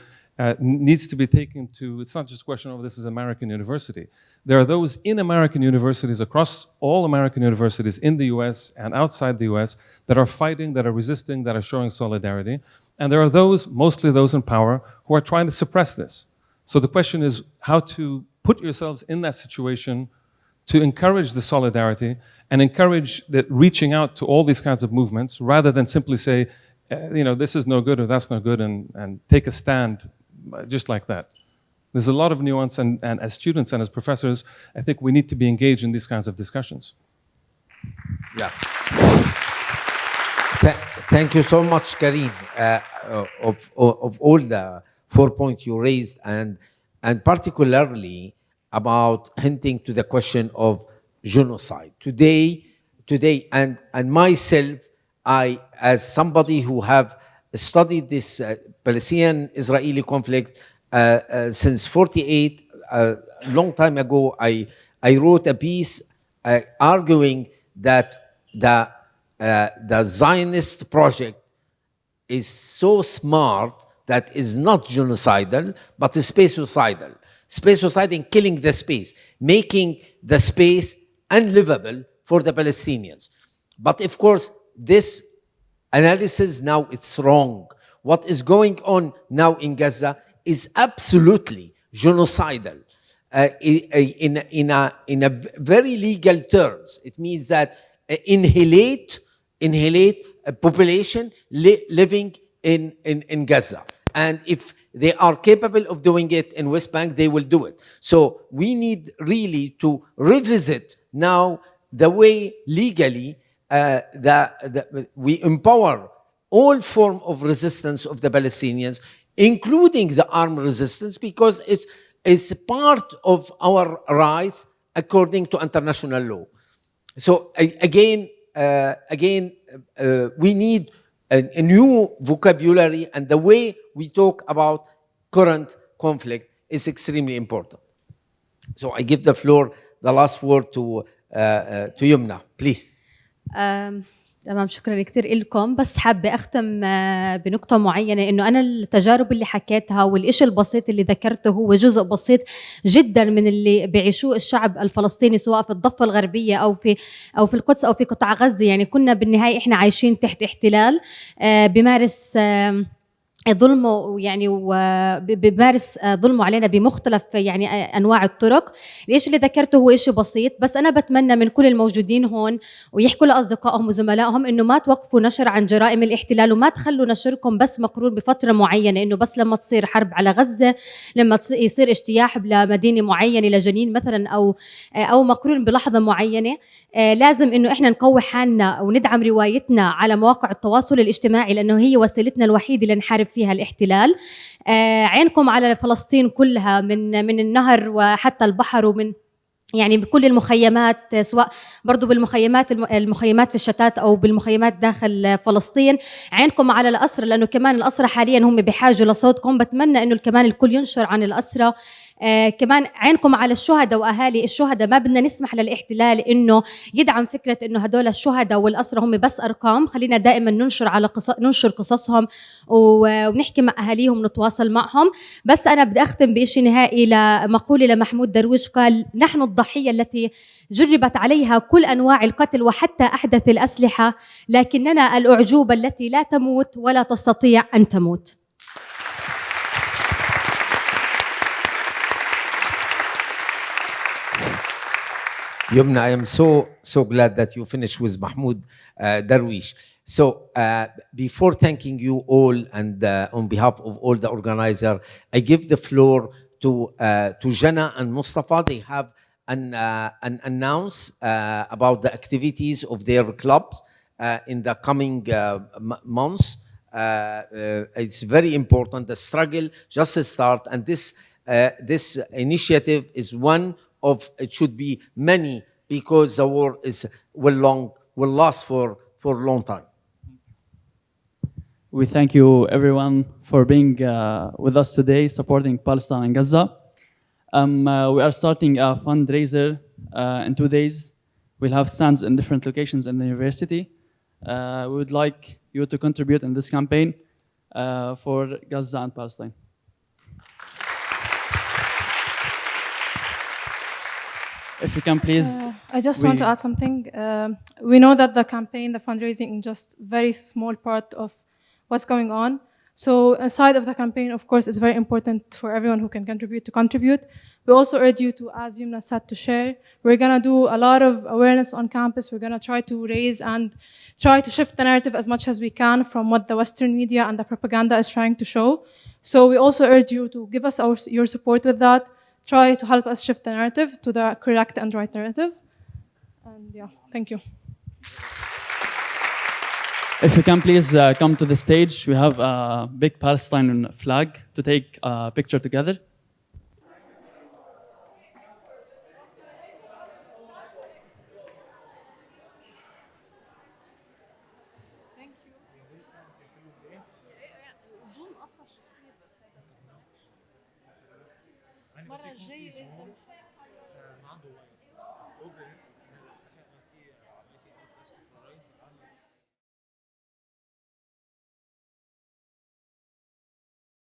needs to be taken to. It's not just a question of this is American university. There are those in American universities, across all American universities in the US and outside the US, that are fighting, that are resisting, that are showing solidarity. And there are those, mostly those in power, who are trying to suppress this. So the question is how to put yourselves in that situation to encourage the solidarity and encourage that reaching out to all these kinds of movements, rather than simply say, this is no good or that's no good, and take a stand just like that. There's a lot of nuance, and as students and as professors, I think we need to be engaged in these kinds of discussions. Yeah. Thank you so much, Karim, of all the 4 points you raised, and particularly about hinting to the question of genocide. Today, and myself, I, as somebody who have studied this Palestinian-Israeli conflict since 48, a long time ago, I wrote a piece arguing that the Zionist project is so smart that is not genocidal, but space-suicidal. Space-suicide in killing the space, making the space unlivable for the Palestinians. But of course, this analysis now, it's wrong. what is going on now in Gaza is absolutely genocidal. In a very legal terms, it means that annihilate a population living in Gaza. And if they are capable of doing it in West Bank, they will do it. So we need really to revisit now the way legally we empower all form of resistance of the Palestinians, including the armed resistance, because it's part of our rights according to international law. So again, we need a new vocabulary, and the way we talk about current conflict is extremely important. So I give the floor, the last word to Yumna, please. تمام، شكرا كثير لكم. بس حابة أختم بنقطة معينة، إنه أنا التجارب اللي حكيتها والإشي البسيط اللي ذكرته هو جزء بسيط جدا من اللي بيعيشوه الشعب الفلسطيني، سواء في الضفة الغربية أو في القدس أو في قطاع غزة. يعني كنا بالنهاية إحنا عايشين تحت احتلال بيمارس ظلمه، يعني وبيمارس ظلمه علينا بمختلف يعني انواع الطرق. الشيء اللي ذكرته هو شيء بسيط، بس انا بتمنى من كل الموجودين هون ويحكوا لاصدقائهم وزملائهم انه ما توقفوا نشر عن جرائم الاحتلال، وما تخلوا نشركم بس مقرون بفتره معينه، انه بس لما تصير حرب على غزه، لما يصير اجتياح لمدينه معينه لجنين مثلا او مقرون بلحظه معينه. لازم انه احنا نقوي حالنا وندعم روايتنا على مواقع التواصل الاجتماعي، لانه هي وسيلتنا الوحيده اللي نحارب فيها الاحتلال. عينكم على فلسطين كلها من النهر وحتى البحر، ومن يعني بكل المخيمات، سواء برضو المخيمات في الشتات أو بالمخيمات داخل فلسطين. عينكم على الأسرى، لأنه كمان الأسرى حاليا هم بحاجة لصوتكم. بتمنى أنه كمان الكل ينشر عن الأسرى. كمان عينكم على الشهداء وأهالي الشهداء. ما بدنا نسمح للاحتلال إنه يدعم فكرة إنه هدول الشهداء والأسرى هم بس أرقام. خلينا دائما ننشر قصصهم ونحكي مع أهاليهم، نتواصل معهم. بس أنا بدي أختم بشيء نهائي لمقولة لمحمود درويش، قال: نحن الضحية التي جربت عليها كل أنواع القتل وحتى أحدث الأسلحة، لكننا الأعجوبة التي لا تموت ولا تستطيع أن تموت. Yumna, I am so glad that you finished with Mahmoud Darwish. So before thanking you all and on behalf of all the organizers, I give the floor to Jana and Mustafa. They have an announce about the activities of their clubs in the coming months. It's very important. The struggle just start, and this initiative is one of, it should be many, because the war will last for a long time. We thank you everyone for being with us today, supporting Palestine and Gaza. We are starting a fundraiser in 2 days. We'll have stands in different locations in the university. We would like you to contribute in this campaign for Gaza and Palestine. If you can please. I just want to add something. We know that the campaign, the fundraising, is just very small part of what's going on. So aside of the campaign, of course, it's very important for everyone who can contribute to contribute. We also urge you to, as Yumna said, to share. We're going to do a lot of awareness on campus. We're going to try to raise and try to shift the narrative as much as we can from what the Western media and the propaganda is trying to show. So we also urge you to give us your support with that. Try to help us shift the narrative to the correct and right narrative. And yeah, thank you. If you can please come to the stage. We have a big Palestinian flag to take a picture together. المرة الجاية لازم